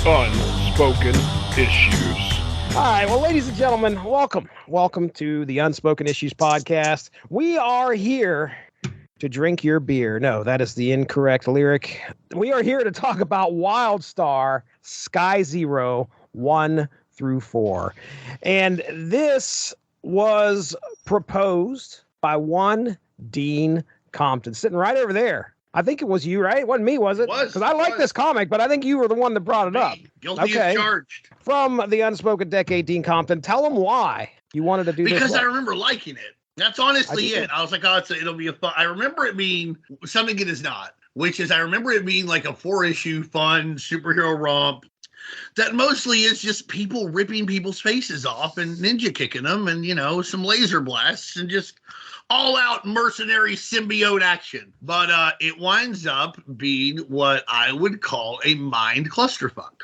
Unspoken Issues. All right, well, ladies and gentlemen, welcome. Welcome to the Unspoken Issues podcast. We are here to drink your beer. No, that is the incorrect lyric. We are here to talk about Wildstar Sky Zero 1 through 4. And this was proposed by one Dean Compton, sitting right over there. I think it was you, right? It wasn't me, was it? Because I like this comic, but I think you were the one that brought it up. Guilty as charged. From the Unspoken Decade, Dean Compton, tell them why you wanted to do this. Because I remember liking it. That's honestly it. I was like, oh, it'll be a fun. I remember it being something it is not, which is I remember it being like a 4-issue fun superhero romp that mostly is just people ripping people's faces off and ninja kicking them and, you know, some laser blasts and just all-out mercenary symbiote action. But it winds up being what I would call a mind clusterfuck.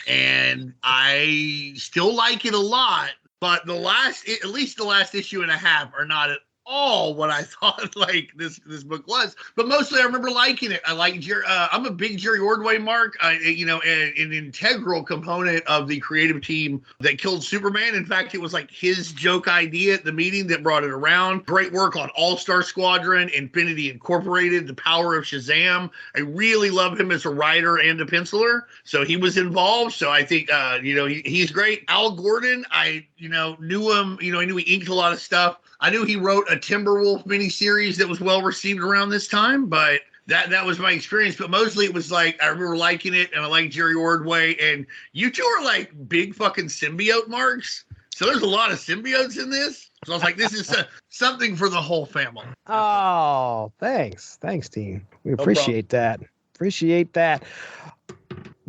And I still like it a lot, but at least the last issue and a half are not at all what I thought like this book was. But mostly I remember liking it. I like I'm a big Jerry Ordway mark. An integral component of the creative team that killed Superman. In fact, it was like his joke idea at the meeting that brought it around. Great work on All-Star Squadron, Infinity Incorporated, The Power of Shazam. I really love him as a writer and a penciler. So he was involved. So I think he's great. Al Gordon, I knew him. I knew he inked a lot of stuff. I knew he wrote a Timberwolf miniseries that was well received around this time, but that was my experience. But mostly it was like I remember liking it, and I like Jerry Ordway, and you two are like big fucking symbiote marks. So there's a lot of symbiotes in this. So I was like, this is something for the whole family. Oh, thanks, Dean. We appreciate that. Appreciate that.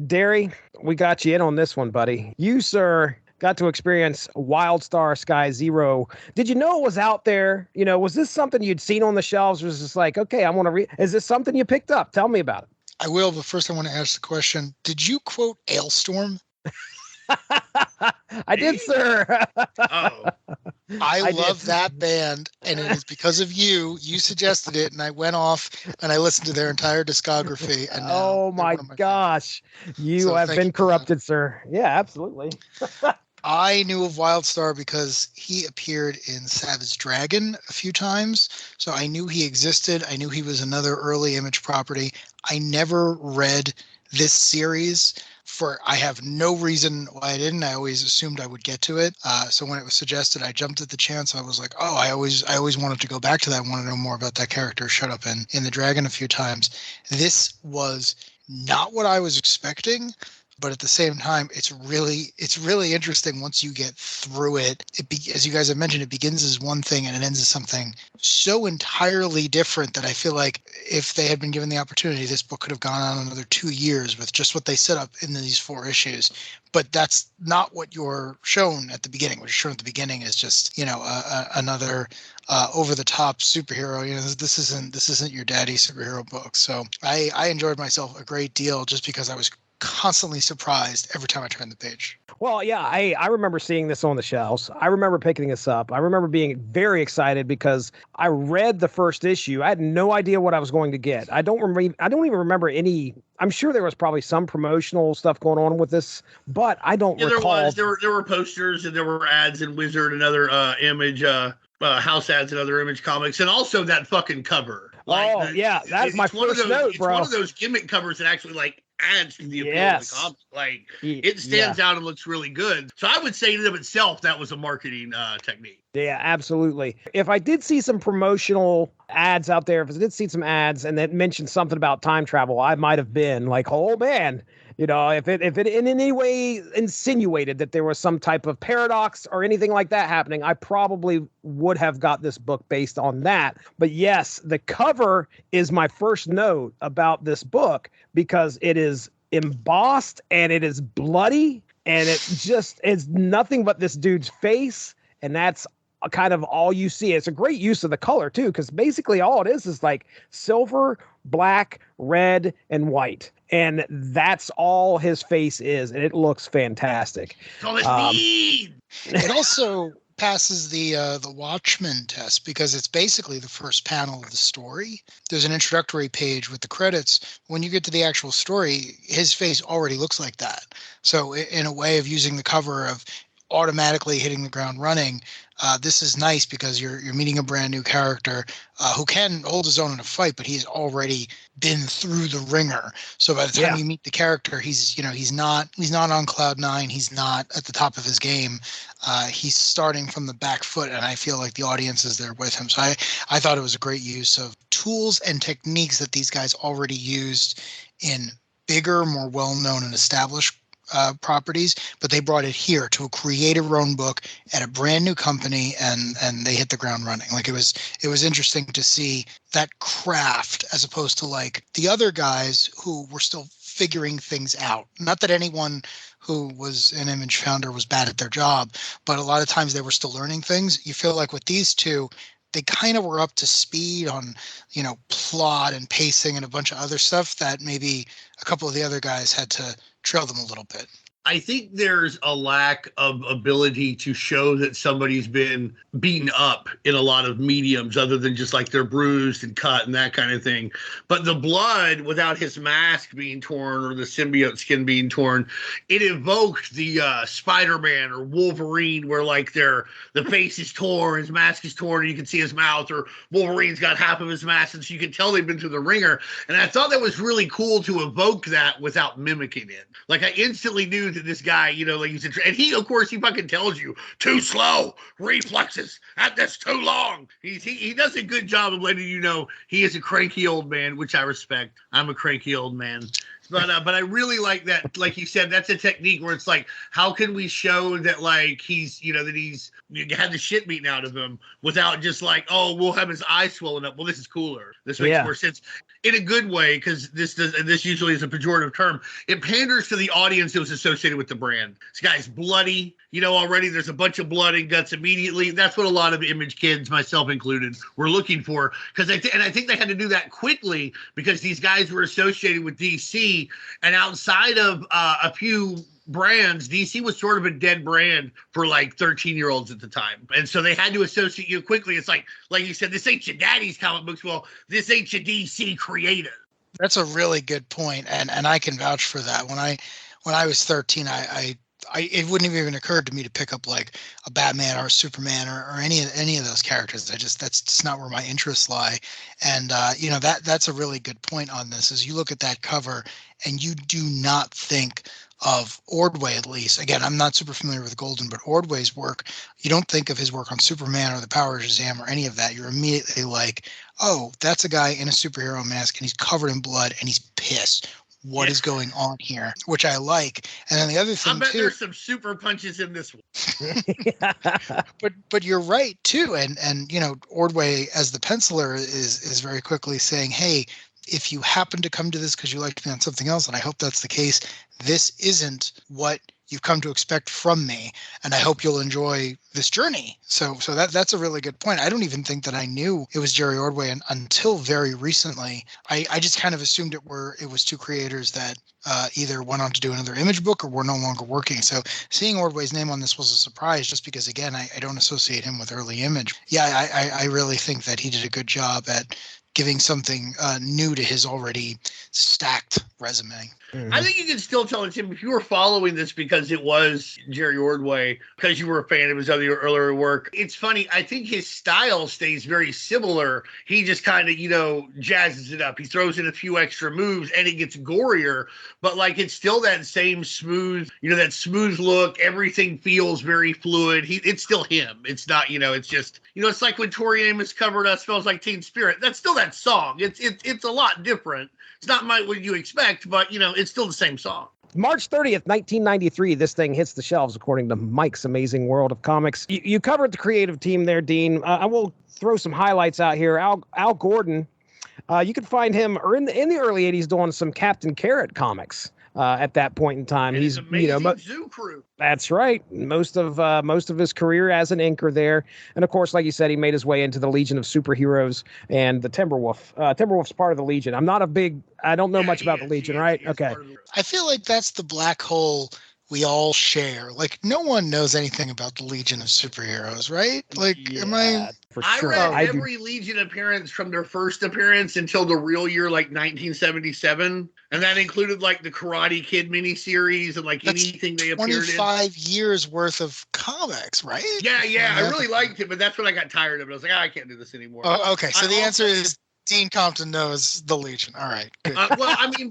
Darry, we got you in on this one, buddy. You, sir, got to experience Wildstar Sky Zero. Did you know it was out there? Was this something you'd seen on the shelves? Or was this like, okay, I want to read? Is this something you picked up? Tell me about it. I will, but first I want to ask the question. Did you quote Ailstorm? I did, sir. Oh. I love that band, and it is because of you. You suggested it, and I went off and I listened to their entire discography. And oh my gosh, you have been corrupted, sir. Yeah, absolutely. I knew of Wildstar because he appeared in Savage Dragon a few times, so I knew he existed. I knew he was another early Image property. I never read this series. I have no reason why I didn't. I always assumed I would get to it. So when it was suggested, I jumped at the chance. I was like, oh, I always wanted to go back to that. I want to know more about that character. Showed up in the Dragon a few times. This was not what I was expecting, but at the same time, it's really interesting once you get through it. As you guys have mentioned, it begins as one thing and it ends as something so entirely different that I feel like if they had been given the opportunity, this book could have gone on another 2 years with just what they set up in these 4 issues. But that's not what you're shown at the beginning. What you're shown at the beginning is just, another over-the-top superhero. This isn't your daddy superhero book. So I enjoyed myself a great deal just because I was constantly surprised every time I turned the page. Well, yeah, I remember seeing this on the shelves. I remember picking this up. I remember being very excited because I read the first issue. I had no idea what I was going to get. I don't even remember any. I'm sure there was probably some promotional stuff going on with this, but I don't recall. There were posters and there were ads in Wizard and other Image house ads and other Image comics, and also that fucking cover. That's my first note, bro. It's one of those gimmick covers that actually adds to the appeal of the comic. It stands out and looks really good. So I would say in and of itself that was a marketing technique. Yeah, absolutely. If I did see some promotional ads out there, if I did see some ads and that mentioned something about time travel, I might have been like, oh man. If it in any way insinuated that there was some type of paradox or anything like that happening, I probably would have got this book based on that. But yes, the cover is my first note about this book because it is embossed and it is bloody and it's nothing but this dude's face. And that's kind of all you see. It's a great use of the color too, because basically all it is like silver, black, red, and white. And that's all his face is, and it looks fantastic. It also passes the Watchmen test because it's basically the first panel of the story. There's an introductory page with the credits. When you get to the actual story, his face already looks like that. So in a way of using the cover of automatically hitting the ground running, this is nice because you're meeting a brand new character who can hold his own in a fight, but he's already been through the ringer. So by the time you meet the character, he's not on cloud nine. He's not at the top of his game. He's starting from the back foot, and I feel like the audience is there with him. So I thought it was a great use of tools and techniques that these guys already used in bigger, more well-known and established properties, but they brought it here to create a own book at a brand new company, and they hit the ground running. Like it was interesting to see that craft as opposed to like the other guys who were still figuring things out. Not that anyone who was an Image founder was bad at their job, but a lot of times they were still learning things. You feel like with these two, they kind of were up to speed on, plot and pacing and a bunch of other stuff that maybe a couple of the other guys had to trail them a little bit. I think there's a lack of ability to show that somebody's been beaten up in a lot of mediums other than just like they're bruised and cut and that kind of thing. But the blood, without his mask being torn or the symbiote skin being torn, it evoked the Spider-Man or Wolverine where like the face is torn, his mask is torn, and you can see his mouth, or Wolverine's got half of his mask, and so you can tell they've been through the ringer. And I thought that was really cool to evoke that without mimicking it. Like I instantly knew that this guy, like he's and he, of course, he fucking tells you too slow, reflexes, that's too long. He does a good job of letting you know he is a cranky old man, which I respect. I'm a cranky old man. But I really like that, like you said, that's a technique where it's like, how can we show that like he's, that he's had the shit beaten out of him without just like, oh, we'll have his eyes swollen up. Well, this is cooler. This makes more sense in a good way, because this usually is a pejorative term. It panders to the audience that was associated with the brand. This guy's bloody, already there's a bunch of blood and guts immediately. That's what a lot of Image kids, myself included, were looking for. Because I think they had to do that quickly because these guys were associated with DC, and outside of a few brands, DC was sort of a dead brand for like 13-year-olds at the time. And so they had to associate you quickly. It's like you said, this ain't your daddy's comic books. Well, this ain't your DC creator. That's a really good point, and I can vouch for that. When I was 13, I it wouldn't have even occurred to me to pick up like a Batman or a Superman or any of those characters. That's just not where my interests lie. And that's a really good point on this. Is you look at that cover and you do not think of Ordway, at least. Again, I'm not super familiar with Golden, but Ordway's work, you don't think of his work on Superman or the Power of Shazam or any of that. You're immediately like, oh, that's a guy in a superhero mask and he's covered in blood and he's pissed. What is going on here? Which I like. And then the other thing, I bet there's some super punches in this one. But you're right too. And Ordway as the penciler is very quickly saying, hey, if you happen to come to this because you liked me on something else, and I hope that's the case, this isn't what you've come to expect from me, and I hope you'll enjoy this journey. So that's a really good point. I don't even think that I knew it was Jerry Ordway until very recently. I just kind of assumed it was two creators that either went on to do another Image book or were no longer working. So seeing Ordway's name on this was a surprise, just because, again, I don't associate him with early Image. Yeah, I really think that he did a good job at giving something new to his already stacked resume. Mm-hmm. I think you can still tell, Tim, if you were following this because it was Jerry Ordway, because you were a fan of his other earlier work. It's funny. I think his style stays very similar. He just kind of, jazzes it up. He throws in a few extra moves and it gets gorier, but like it's still that same smooth, that smooth look. Everything feels very fluid. It's still him. It's not, it's just, it's like when Tori Amos covered Smells Like Teen Spirit. That's still that song. It's a lot different. It's not what you expect, but it's still the same song. March 30th, 1993, this thing hits the shelves, according to Mike's Amazing World of Comics. You covered the creative team there, Dean. I will throw some highlights out here. Al Gordon, you could find him in the early 80s doing some Captain Carrot comics. At that point in time, and he's amazing Zoo Crew. That's right. Most of his career as an inker there, and of course, like you said, he made his way into the Legion of Superheroes and the Timberwolf. Timberwolf's part of the Legion. I don't know much about the Legion, right? Okay. I feel like that's the black hole we all share. Like, no one knows anything about the Legion of Superheroes, right? Like, am I? For I sure. read I do. every Legion appearance from their first appearance until the real year, like 1977. And that included like the Karate Kid miniseries and like anything they appeared in. 25 years worth of comics, right? Yeah. I really liked it, but that's when I got tired of it. I was like, I can't do this anymore. Oh, okay. So the answer is Dean Compton knows the Legion. All right. Good. Well, I mean,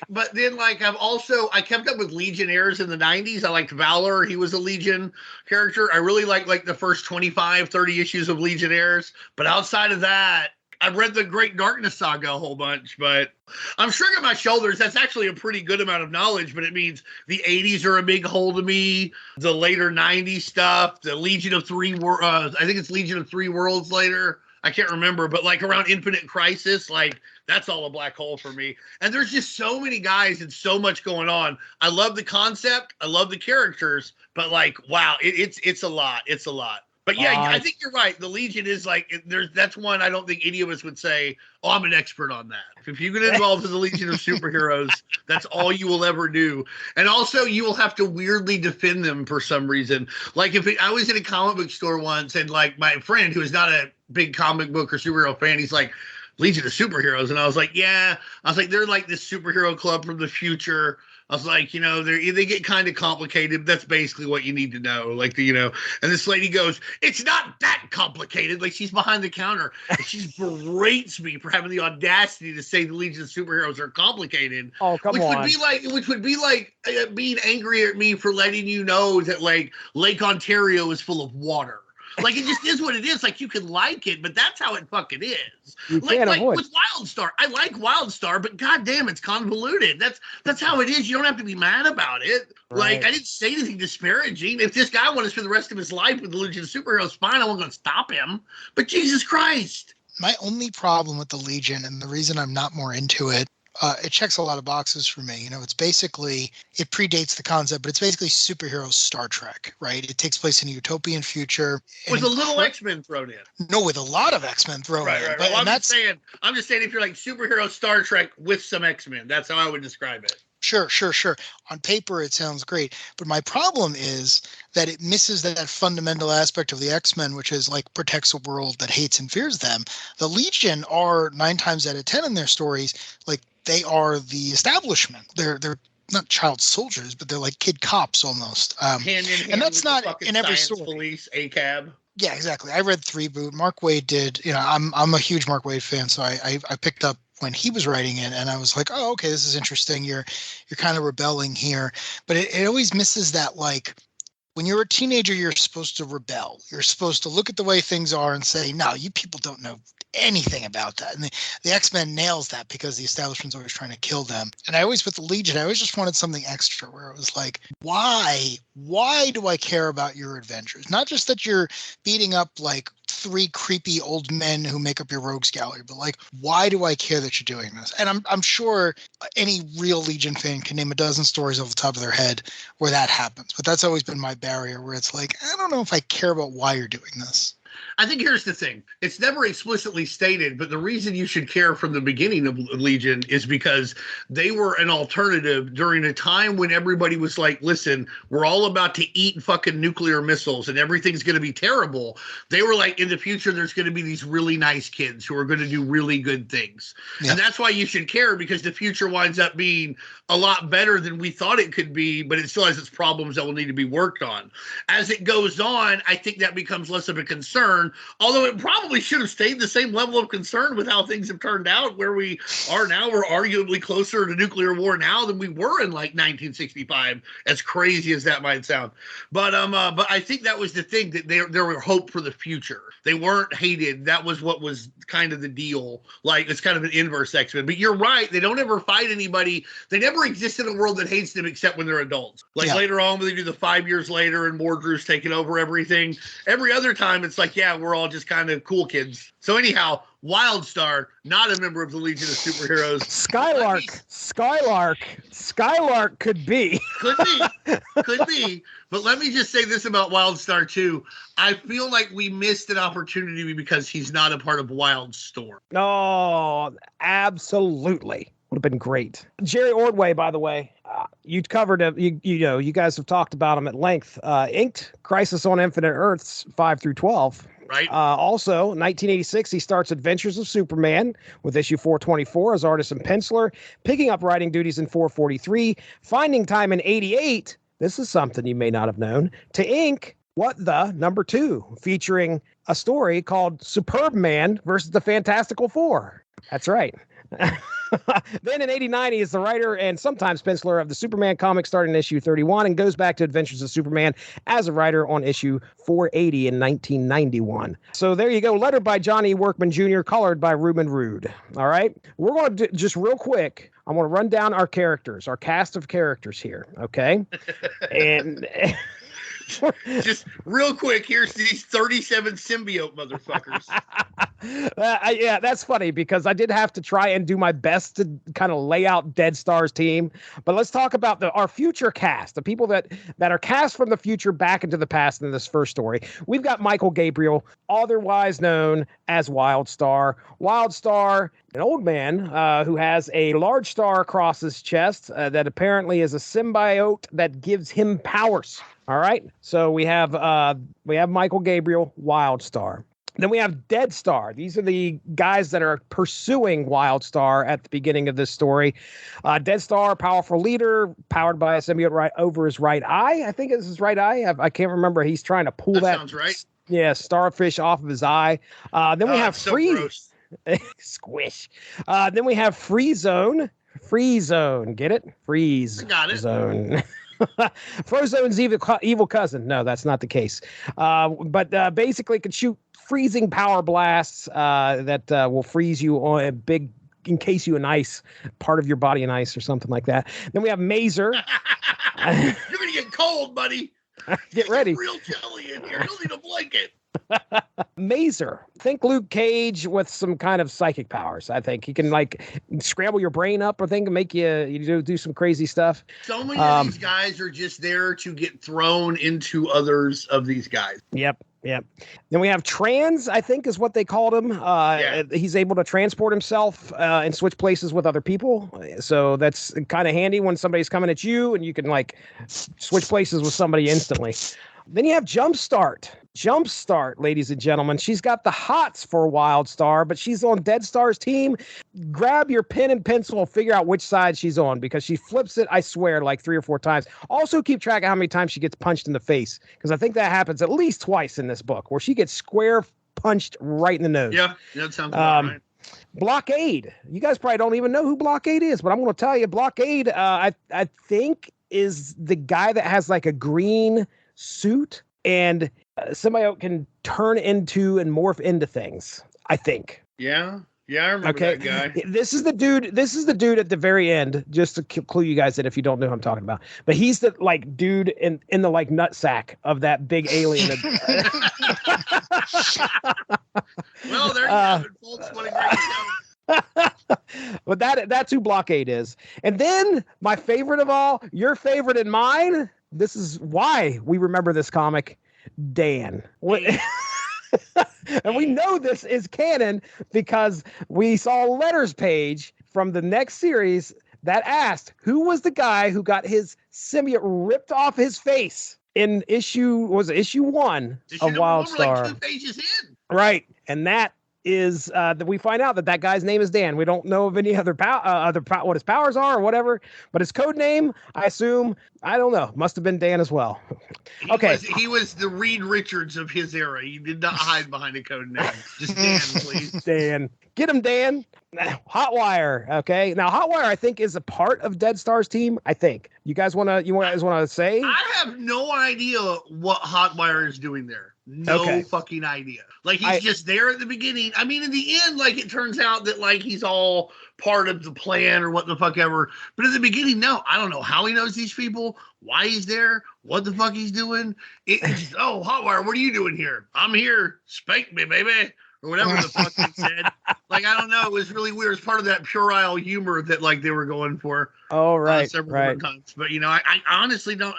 but then I kept up with Legionnaires in the 90s. I liked Valor. He was a Legion character. I really liked the first 25, 30 issues of Legionnaires. But outside of that, I've read the Great Darkness Saga a whole bunch, but I'm shrugging my shoulders. That's actually a pretty good amount of knowledge, but it means the 80s are a big hole to me. The later 90s stuff, the Legion of I think it's Legion of Three Worlds later. I can't remember, but like around Infinite Crisis, like that's all a black hole for me. And there's just so many guys and so much going on. I love the concept. I love the characters, but like, wow, it's a lot. It's a lot. But yeah, I think you're right. The Legion is like, that's one I don't think any of us would say, oh, I'm an expert on that. If you get involved with the Legion of Superheroes, that's all you will ever do. And also you will have to weirdly defend them for some reason. Like I was in a comic book store once and like my friend who is not a big comic book or superhero fan, he's like, Legion of Superheroes. And I was like, yeah. I was like, they're like this superhero club from the future. I was like, they get kind of complicated. That's basically what you need to know. Like, and this lady goes, it's not that complicated. Like she's behind the counter and she berates me for having the audacity to say the Legion of Superheroes are complicated. Oh, come on. Which would be like being angry at me for letting you know that like Lake Ontario is full of water. Like it just is what it is. Like you can like it, but that's how it fucking is. You can't avoid. With Wildstar, I like Wildstar, but goddamn, it's convoluted. That's how it is. You don't have to be mad about it. Right. Like I didn't say anything disparaging. If this guy wanted to spend the rest of his life with the Legion of Superheroes, fine. I wasn't going to stop him. But Jesus Christ. My only problem with the Legion, and the reason I'm not more into it, it checks a lot of boxes for me. It's basically, it predates the concept, but it's basically superhero Star Trek, right? It takes place in a utopian future. With a little X-Men thrown in. No, with a lot of X-Men thrown in. Right. But, well, I'm just saying if you're like superhero Star Trek with some X-Men, that's how I would describe it. Sure. On paper, it sounds great. But my problem is that it misses that fundamental aspect of the X-Men, which is like protects a world that hates and fears them. The Legion are 9 times out of 10 in their stories, like they are the establishment. They're not child soldiers, but they're like kid cops almost. Hand in hand, and that's not in every story. Police, ACAB. Yeah, exactly. I read 3 boot. Mark Waid did. I'm a huge Mark Waid fan, so I picked up when he was writing it, and I was like, oh, okay, this is interesting. You're kind of rebelling here, but it always misses that, like, when you're a teenager, you're supposed to rebel. You're supposed to look at the way things are and say, no, you people don't know anything about that. And the X-Men nails that because the establishment's always trying to kill them. And I always, with the Legion, I always just wanted something extra where it was like, why do I care about your adventures? Not just that you're beating up like 3 creepy old men who make up your rogues gallery, but like, why do I care that you're doing this? And I'm sure any real Legion fan can name a dozen stories off the top of their head where that happens. But that's always been my barrier, where it's like, I don't know if I care about why you're doing this. I think here's the thing. It's never explicitly stated, but the reason you should care from the beginning of Legion is because they were an alternative during a time when everybody was like, listen, we're all about to eat fucking nuclear missiles and everything's going to be terrible. They were like, in the future, there's going to be these really nice kids who are going to do really good things. Yeah. And that's why you should care, because the future winds up being a lot better than we thought it could be, but it still has its problems that will need to be worked on. As it goes on, I think that becomes less of a concern, although it probably should have stayed the same level of concern with how things have turned out. Where we are now, we're arguably closer to nuclear war now than we were in like 1965, as crazy as that might sound. But I think that was the thing, that there were hope for the future. They weren't hated. That was what was kind of the deal. Like, it's kind of an inverse X-Men. But you're right. They don't ever fight anybody. They never exist in a world that hates them except when they're adults. Like later on, when they do the 5 years later and Mordru's taking over everything. Every other time, it's like, yeah, we're all just kind of cool kids. So anyhow, Wildstar, not a member of the Legion of Superheroes. Skylark could be. Could be. But let me just say this about Wildstar too. I feel like we missed an opportunity because he's not a part of Wildstorm. No, absolutely. Would have been great. Jerry Ordway, by the way, You covered it. You guys have talked about them at length. Inked Crisis on Infinite Earths 5 through 12. Right. Also, 1986, he starts Adventures of Superman with issue 424 as artist and penciler, picking up writing duties in 443, finding time in 88. This is something you may not have known. To ink What the #2, featuring a story called Superb Man versus the Fantastical Four. That's right. Then in 89, he is the writer and sometimes penciler of the Superman comic starting in issue 31 and goes back to Adventures of Superman as a writer on issue 480 in 1991. So there you go. Letter by Johnny Workman Jr., colored by Ruben Rude. All right. We're going to just real quick. I want to run down our characters, our cast of characters here. Okay. And just real quick, here's these 37 symbiote motherfuckers. Yeah, that's funny because I did have to try and do my best to kind of lay out Dead Star's team. But let's talk about our future cast, the people that are cast from the future back into the past in this first story. We've got Michael Gabriel, otherwise known as Wildstar. Wildstar, an old man who has a large star across his chest that apparently is a symbiote that gives him powers. All right. So we have Michael Gabriel, Wildstar. Then we have Dead Star. These are the guys that are pursuing Wildstar at the beginning of this story. Dead Star, powerful leader, powered by a symbiote right over his right eye. I think it's his right eye. I can't remember. He's trying to pull that sounds right. Yeah, starfish off of his eye. Then we have Freeze. Squish. Then we have Free Zone. Free Zone. Get it? Freeze. Got it. Zone. Frozone's evil cousin. No, that's not the case. But basically can shoot freezing power blasts that will freeze you on a big, encase you in ice, part of your body in ice or something like that. Then we have Mazer. You're going to get cold, buddy. Get ready. Real jelly in here. You'll need a blanket. Mazer. Think Luke Cage with some kind of psychic powers. I think he can like scramble your brain up or think and make you do some crazy stuff. So many of these guys are just there to get thrown into others of these guys. Yep. Then we have Trans, I think is what they called him. He's able to transport himself and switch places with other people. So that's kind of handy when somebody's coming at you and you can like switch places with somebody instantly. Then you have Jumpstart. Jumpstart, ladies and gentlemen. She's got the hots for Wildstar, but she's on Dead Star's team. Grab your pen and pencil and figure out which side she's on because she flips it, I swear, like 3 or 4 times. Also keep track of how many times she gets punched in the face because I think that happens at least twice in this book where she gets square punched right in the nose. Yeah, that sounds about right. Blockade. You guys probably don't even know who Blockade is, but I'm going to tell you, Blockade, I think, is the guy that has like a green suit and symbiote can turn into and morph into things, I think. Yeah, I remember that guy. This is the dude at the very end, just to clue you guys in if you don't know who I'm talking about. But he's the like dude in the like nutsack of that big alien. Well, there you have it, folks. What a great show. But that's who Blockade is. And then my favorite of all, your favorite and mine, this is why we remember this comic, Dan. And we know this is canon because we saw a letters page from the next series that asked who was the guy who got his symbiote ripped off his face in issue 1 of Wildstar. Like 2 pages in. Right. And that is that we find out that guy's name is Dan. We don't know of any other what his powers are or whatever, but his code name, I assume, I don't know, must have been Dan as well. He was the Reed Richards of his era. He did not hide behind a code name. Just Dan, please. Dan. Get him, Dan. Hotwire. Okay. Now Hotwire, I think, is a part of Dead Star's team. I think. You guys want to say? I have no idea what Hotwire is doing there. No fucking idea. Like he's just there at the beginning. I mean, in the end, like it turns out that like he's all part of the plan or what the fuck ever. But at the beginning, no, I don't know how he knows these people, why he's there, what the fuck he's doing. It's just, Hotwire, what are you doing here? I'm here. Spank me, baby. Or whatever the fuck he said. Like, I don't know. It was really weird. It's part of that puerile humor that like they were going for. Oh, right. Several different times. But, you know, I honestly don't.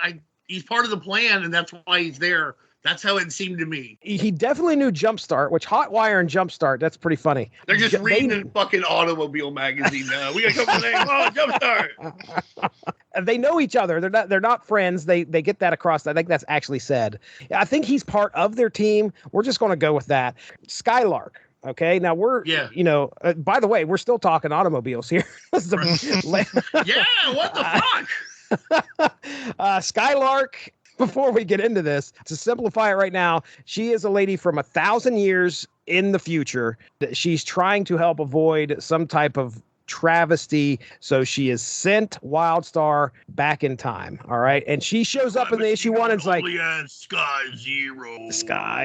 He's part of the plan, and that's why he's there. That's how it seemed to me. He definitely knew Jumpstart, which Hotwire and Jumpstart, that's pretty funny. They're just reading a fucking automobile magazine now. We got to come to the name. Oh, Jumpstart. They know each other. They're not friends. They get that across. I think that's actually said. I think he's part of their team. We're just going to go with that. Skylark. Okay, now by the way, we're still talking automobiles here. Yeah, what the fuck? Skylark, before we get into this, to simplify it right now, she is a lady from 1,000 years in the future. She's trying to help avoid some type of travesty, so she is sent Wildstar back in time. All right, and she shows up in the issue 1 and it's like Sky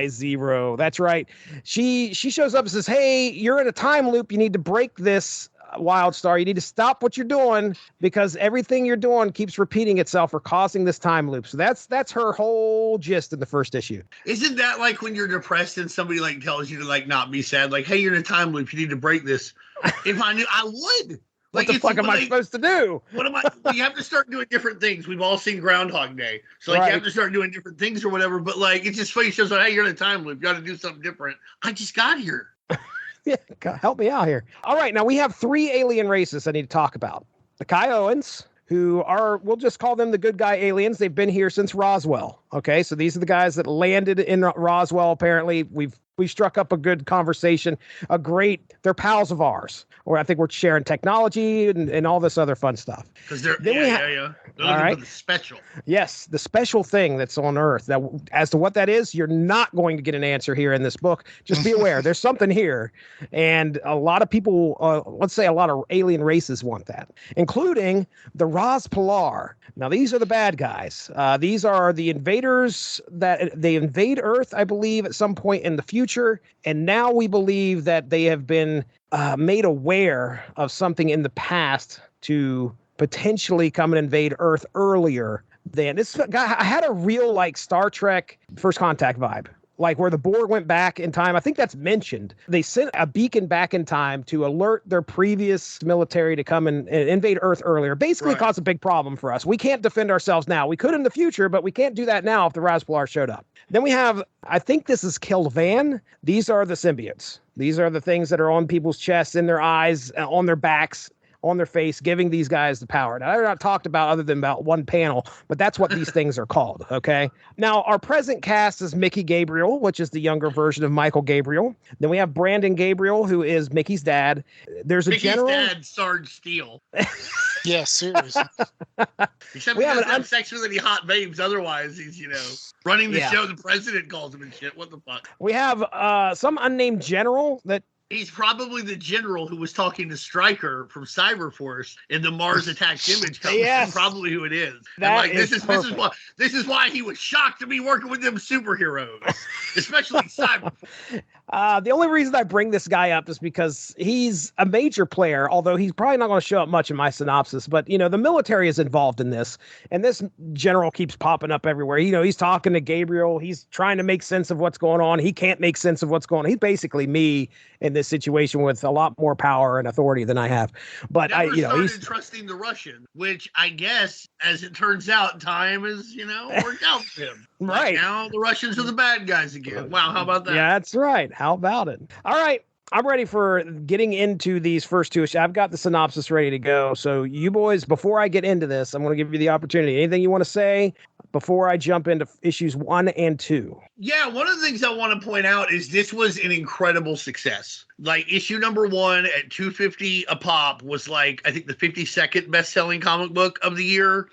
Zero. That's right. She shows up and says, hey, you're in a time loop, you need to break this, Wildstar. You need to stop what you're doing because everything you're doing keeps repeating itself or causing this time loop. So that's her whole gist in the first issue. Isn't that like when you're depressed and somebody like tells you to like not be sad, like, hey, you're in a time loop, you need to break this? If I knew, I would. What the fuck am I supposed to do? What am I? You have to start doing different things. We've all seen Groundhog Day, so like you have to start doing different things or whatever. But like it's just funny. Shows like, hey, you're in a time loop. You got to do something different. I just got here. Yeah, God, help me out here. All right, now we have 3 alien races I need to talk about. The Kioans, who are, we'll just call them the good guy aliens. They've been here since Roswell. Okay, so these are the guys that landed in Roswell. Apparently, we've struck up a good conversation. They're pals of ours. Or I think we're sharing technology and all this other fun stuff. Because they're They're looking for the special. Yes, the special thing that's on Earth. That, as to what that is, you're not going to get an answer here in this book. Just be aware, there's something here. And a lot of people, let's say a lot of alien races want that, including the Ras Polar. Now, these are the bad guys. These are the invaders that they invade Earth, I believe, at some point in the future. And now we believe that they have been made aware of something in the past to potentially come and invade Earth earlier than this guy. I had a real like Star Trek First Contact vibe, like where the Borg went back in time. I think that's mentioned. They sent a beacon back in time to alert their previous military to come and invade Earth earlier. Basically cause a big problem for us. We can't defend ourselves now. We could in the future, but we can't do that now if the Ras Polar showed up. Then we have, I think this is Kilvan. These are the symbiotes. These are the things that are on people's chests, in their eyes, on their backs, on their face, giving these guys the power. Now, they're not talked about other than about one panel, but that's what these things are called, okay? Now, our present cast is Mickey Gabriel, which is the younger version of Michael Gabriel. Then we have Brandon Gabriel, who is Mickey's dad. There's Mickey's general... dad, Sarge Steele. Yeah, seriously. Except he doesn't have sex with any hot babes. Otherwise, he's, running the show. The president calls him and shit. What the fuck? We have some unnamed general that... He's probably the general who was talking to Stryker from Cyberforce in the Mars Attacks image cover. Yes. That's probably who it is. That this is why he was shocked to be working with them superheroes, especially Cyberforce. The only reason I bring this guy up is because he's a major player, although he's probably not going to show up much in my synopsis. But, the military is involved in this, and this general keeps popping up everywhere. He's talking to Gabriel. He's trying to make sense of what's going on. He can't make sense of what's going on. He's basically me in this situation with a lot more power and authority than I have. But he's trusting the Russian, which I guess, as it turns out, time has, worked out for him. Right. Like now the Russians are the bad guys again. Wow, how about that? Yeah, that's right. How about it? All right. I'm ready for getting into these first 2 issues. I've got the synopsis ready to go. So you boys, before I get into this, I'm going to give you the opportunity. Anything you want to say before I jump into issues 1 and 2? Yeah, one of the things I want to point out is this was an incredible success. Like issue number 1 at $250 a pop was like, I think the 52nd best-selling comic book of the year.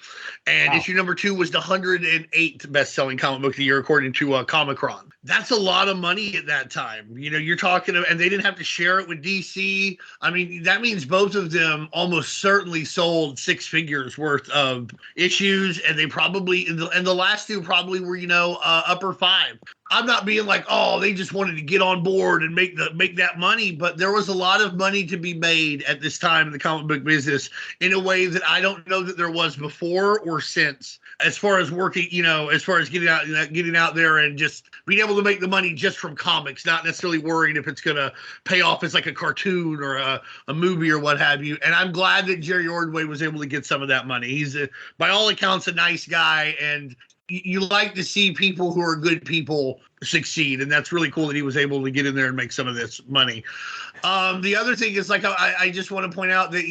And issue number 2 was the 108th best-selling comic book of the year, according to Comicron. That's a lot of money at that time. You're talking, and they didn't have to share it with DC. I mean, that means both of them almost certainly sold 6 figures worth of issues, and they probably, and the last 2 probably were, upper 5. I'm not being like, oh, they just wanted to get on board and make that money, but there was a lot of money to be made at this time in the comic book business in a way that I don't know that there was before or since. As far as working, as far as getting out there and just being able to make the money just from comics, not necessarily worrying if it's going to pay off as like a cartoon or a movie or what have you. And I'm glad that Jerry Ordway was able to get some of that money. He's, by all accounts, a nice guy, and you like to see people who are good people succeed, and that's really cool that he was able to get in there and make some of this money. The other thing is, like, I just want to point out that,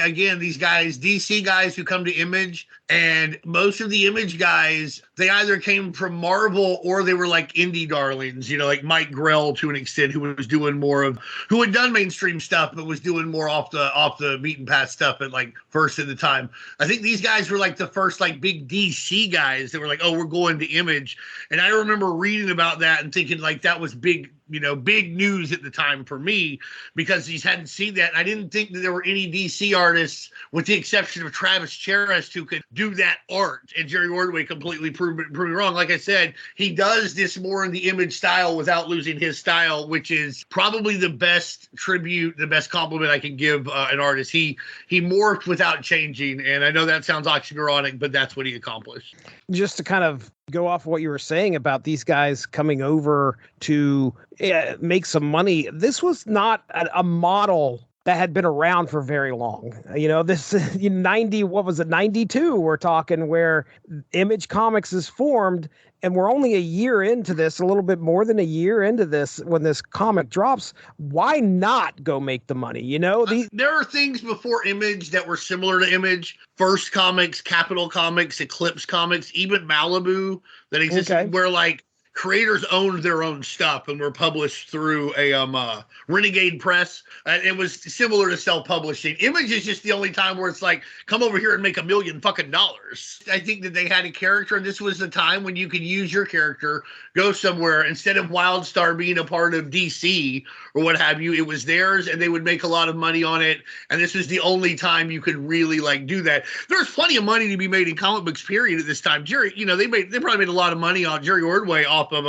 again, these guys, DC guys who come to Image, and most of the Image guys, they either came from Marvel or they were like indie darlings, like Mike Grell to an extent, who had done mainstream stuff but was doing more off the beaten path stuff at like first at the time. I think these guys were like the first like big DC guys that were like, oh, we're going to Image, and I remember reading about that and thinking like that was big news at the time for me, because he hadn't seen that. I didn't think that there were any DC artists, with the exception of Travis Charest, who could do that art. And Jerry Ordway completely proved me wrong. Like I said, he does this more in the Image style without losing his style, which is probably the best tribute, the best compliment I can give an artist. He morphed without changing. And I know that sounds oxymoronic, but that's what he accomplished. Just to kind of go off of what you were saying about these guys coming over to make some money, this was not a model that had been around for very long. This 92, we're talking, where Image Comics is formed, and we're only a year into this, a little bit more than a year into this, when this comic drops. Why not go make the money? There are things before Image that were similar to Image. First Comics, Capital Comics, Eclipse Comics, even Malibu, that existed, where like creators owned their own stuff and were published through a Renegade Press. It was similar to self-publishing. Image is just the only time where it's like, come over here and make $1 million fucking dollars. I think that they had a character, and this was the time when you could use your character, go somewhere, instead of Wildstar being a part of DC or what have you, it was theirs, and they would make a lot of money on it. And this was the only time you could really like do that. There's plenty of money to be made in comic books, period, at this time. Jerry, they probably made a lot of money on Jerry Ordway off of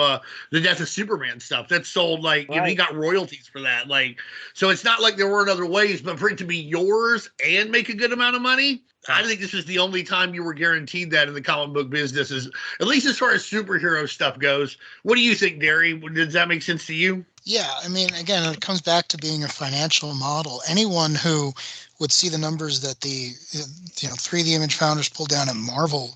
the Death of Superman stuff that sold, like, he got royalties for that. Like, so it's not like there weren't other ways, but for it to be yours and make a good amount of money, I think this was the only time you were guaranteed that in the comic book business, at least as far as superhero stuff goes. What do you think, Darry? Does that make sense to you? Yeah, I mean, again, it comes back to being a financial model. Anyone who would see the numbers that the 3 of the Image founders pulled down at Marvel,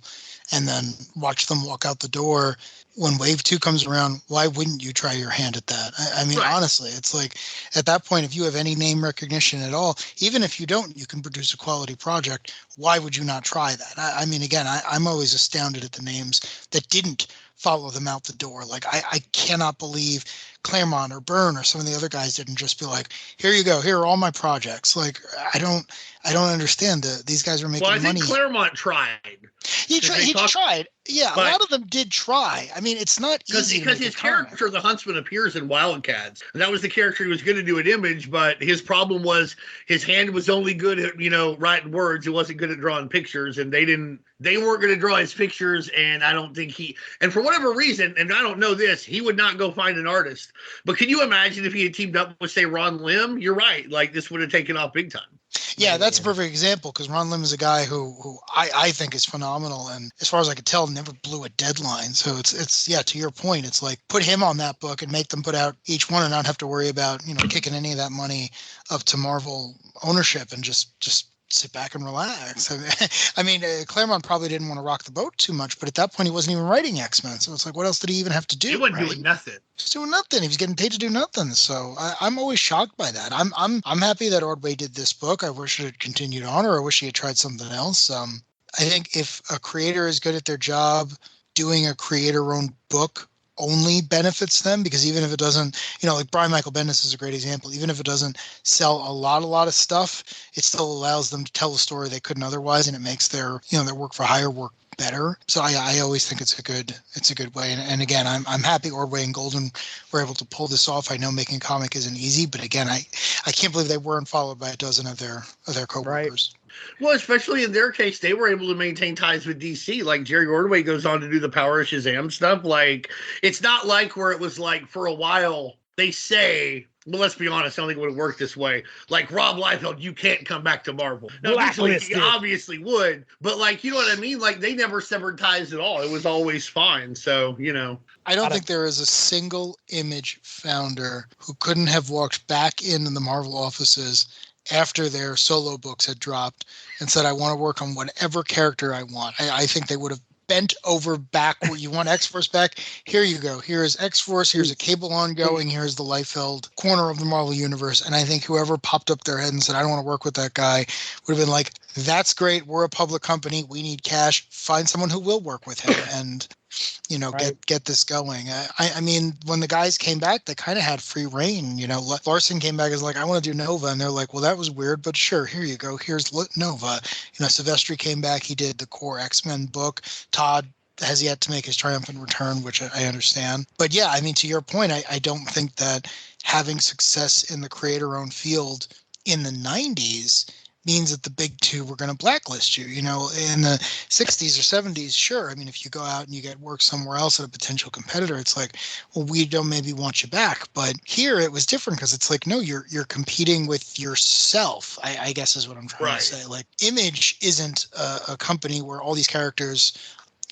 and then watch them walk out the door when Wave 2 comes around, why wouldn't you try your hand at that? I mean, right. Honestly, it's like, at that point, if you have any name recognition at all, even if you don't, you can produce a quality project. Why would you not try that? I mean, again, I'm always astounded at the names that didn't follow them out the door. Like, I cannot believe Claremont or Byrne or some of the other guys didn't just be like, here you go, here are all my projects. Like, I don't understand that these guys are making money. Well, I think Claremont tried. He tried. Yeah, a lot of them did try. I mean, it's not easy because his character, the Huntsman, appears in Wildcats. And that was the character he was going to do at Image, but his problem was his hand was only good at, writing words. He wasn't good at drawing pictures, and they weren't going to draw his pictures, and I don't think and for whatever reason, and I don't know this, he would not go find an artist. But can you imagine if he had teamed up with, say, Ron Lim? You're right. Like, this would have taken off big time. Yeah, that's a perfect example, because Ron Lim is a guy who I think is phenomenal, and as far as I could tell, never blew a deadline. So it's to your point, it's like, put him on that book and make them put out each one and not have to worry about kicking any of that money up to Marvel ownership, and just sit back and relax. I mean, Claremont probably didn't want to rock the boat too much, but at that point he wasn't even writing X-Men. So it's like, what else did he even have to do? He wasn't doing nothing. He's doing nothing. He was getting paid to do nothing. So I'm always shocked by that. I'm happy that Ordway did this book. I wish it had continued on, or I wish he had tried something else. I think if a creator is good at their job, doing a creator-owned book only benefits them, because even if it doesn't, like Brian Michael Bendis is a great example, even if it doesn't sell a lot of stuff, it still allows them to tell a story they couldn't otherwise, and it makes their their work for hire work better. So I always think it's a good way. And again, I'm happy Ordway and Golden were able to pull this off. I know making comic isn't easy, but again, I can't believe they weren't followed by a dozen of their coworkers. Right. Well, especially in their case, they were able to maintain ties with DC. Like, Jerry Ordway goes on to do the Power of Shazam stuff. Like, it's not like where it was like, for a while, they say, well, let's be honest, I don't think it would have worked this way. Like, Rob Liefeld, you can't come back to Marvel. Now, he obviously would, but, like, you know what I mean? Like, they never severed ties at all. It was always fine. So, I don't think there is a single Image founder who couldn't have walked back into the Marvel offices after their solo books had dropped and said, I want to work on whatever character I want. I think they would have bent over backward. You want X-Force back? Here you go. Here's X-Force. Here's a cable ongoing. Here's the Liefeld corner of the Marvel Universe. And I think whoever popped up their head and said, I don't want to work with that guy, would have been like, that's great. We're a public company. We need cash. Find someone who will work with him and, right. get this going. I mean, when the guys came back, they kind of had free reign. Larson came back as like, I want to do Nova. And they're like, well, that was weird, but sure, here you go. Here's Nova. Silvestri came back. He did the core X-Men book. Todd has yet to make his triumphant return, which I understand. But yeah, I mean, to your point, I don't think that having success in the creator-owned field in the 90s means that the big two were going to blacklist you. In the 60s or 70s, sure. I mean, if you go out and you get work somewhere else at a potential competitor, it's like, well, we don't maybe want you back. But here it was different because it's like, no, you're competing with yourself, I guess is what I'm trying to say. Like, Image isn't a company where all these characters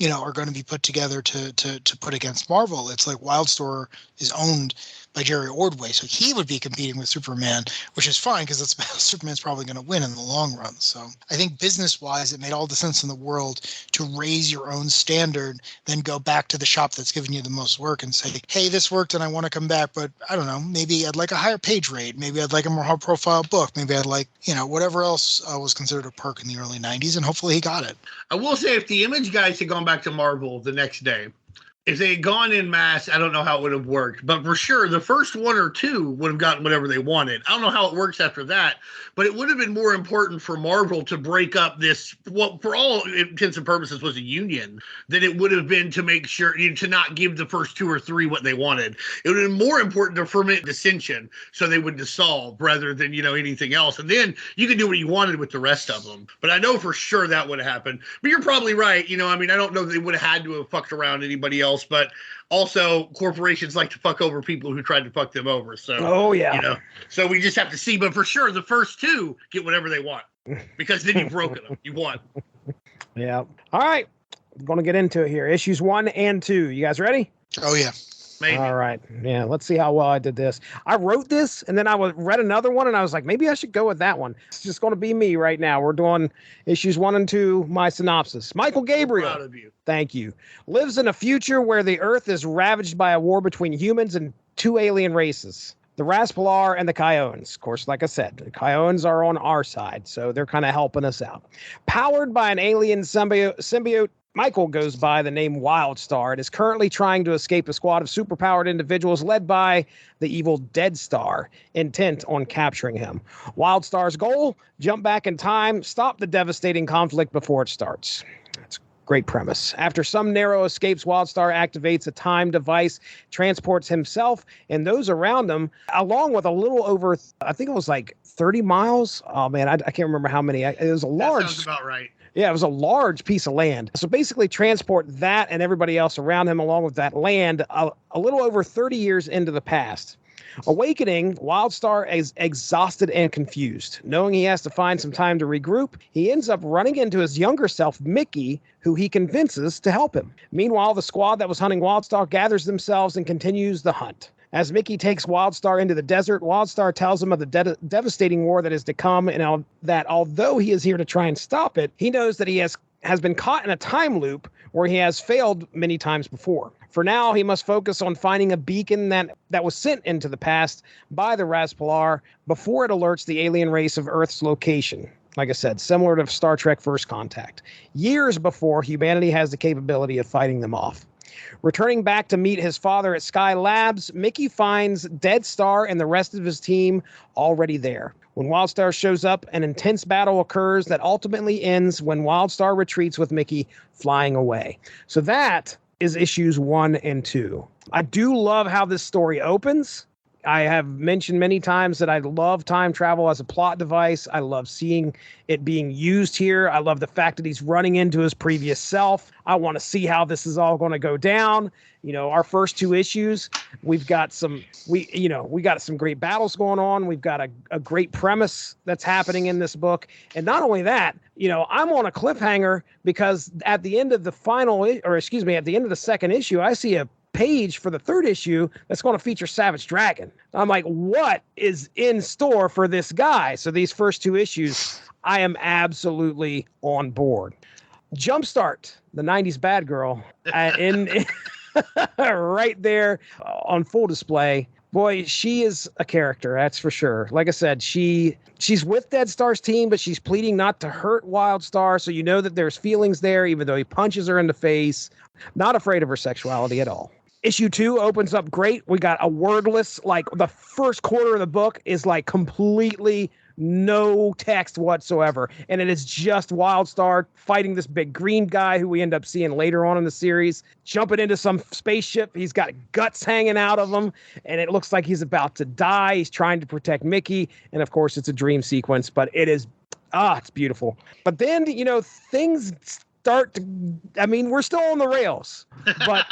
are going to be put together to put against Marvel. It's like Wildstar is owned by Jerry Ordway, so he would be competing with Superman, which is fine because Superman's probably going to win in the long run. So I think business-wise, it made all the sense in the world to raise your own standard, then go back to the shop that's giving you the most work and say, hey, this worked and I want to come back, but I don't know, maybe I'd like a higher page rate, maybe I'd like a more high-profile book, maybe I'd like, whatever else was considered a perk in the early 90s, and hopefully he got it. I will say, if the Image guys had gone back to Marvel the next day, if they had gone in mass, I don't know how it would have worked. But for sure, the first one or two would have gotten whatever they wanted. I don't know how it works after that, but it would have been more important for Marvel to break up this, what for all intents and purposes was a union, than it would have been to make sure, to not give the first two or three what they wanted. It would have been more important to ferment dissension so they would dissolve rather than, anything else. And then you could do what you wanted with the rest of them. But I know for sure that would have happened. But you're probably right. I don't know that they would have had to have fucked around anybody else. But also corporations like to fuck over people who tried to fuck them over. So, so we just have to see. But for sure, the first two get whatever they want because then you've broken them. You won. Yeah. All right. I'm going to get into it here. Issues 1 and 2. You guys ready? Oh, yeah. Maybe. All right. Yeah, let's see how well I did this. I wrote this, and then I read another one, and I was like, maybe I should go with that one. It's just going to be me right now. We're doing issues 1 and 2, my synopsis. Michael Gabriel. Proud of you. Thank you. Lives in a future where the Earth is ravaged by a war between humans and 2 alien races. The Raspalar and the Kyoans. Of course, like I said, the Kyoans are on our side, so they're kind of helping us out. Powered by an alien symbiote, Michael goes by the name Wildstar and is currently trying to escape a squad of superpowered individuals led by the evil Dead Star, intent on capturing him. Wildstar's goal, jump back in time, stop the devastating conflict before it starts. That's a great premise. After some narrow escapes, Wildstar activates a time device, transports himself and those around him, along with a little over, I think it was like 30 miles. Oh, man, I can't remember how many. It was a large... That sounds about right. Yeah, it was a large piece of land. So basically transport that and everybody else around him along with that land a little over 30 years into the past. Awakening, Wildstar is exhausted and confused. Knowing he has to find some time to regroup, he ends up running into his younger self, Mickey, who he convinces to help him. Meanwhile, the squad that was hunting Wildstar gathers themselves and continues the hunt. As Mickey takes Wildstar into the desert, Wildstar tells him of the devastating war that is to come, and that although he is here to try and stop it, he knows that he has been caught in a time loop where he has failed many times before. For now, he must focus on finding a beacon that was sent into the past by the Raspalar before it alerts the alien race of Earth's location. Like I said, similar to Star Trek First Contact. Years before humanity has the capability of fighting them off. Returning back to meet his father at Sky Labs, Mickey finds Dead Star and the rest of his team already there. When Wildstar shows up, an intense battle occurs that ultimately ends when Wildstar retreats with Mickey flying away. So that is issues 1 and 2. I do love how this story opens. I have mentioned many times that I love time travel as a plot device. I love seeing it being used here. I love the fact that he's running into his previous self. I want to see how this is all going to go down. Our first 2 issues, we got some great battles going on. We've got a great premise that's happening in this book. And not only that, I'm on a cliffhanger because at the end of the at the end of the second issue, I see a page for the 3rd issue that's going to feature Savage Dragon. I'm like, what is in store for this guy? So these first 2 issues, I am absolutely on board. Jumpstart, the 90s bad girl, in right there on full display. Boy, she is a character, that's for sure. Like I said, she's with Dead Star's team, but she's pleading not to hurt Wildstar, so you know that there's feelings there, even though he punches her in the face. Not afraid of her sexuality at all. Issue 2 opens up great. We got a wordless, like the first quarter of the book is like completely no text whatsoever. And it is just Wildstar fighting this big green guy who we end up seeing later on in the series, jumping into some spaceship. He's got guts hanging out of him, and it looks like he's about to die. He's trying to protect Mickey. And of course, it's a dream sequence, but it is, it's beautiful. But then, things start to, we're still on the rails, but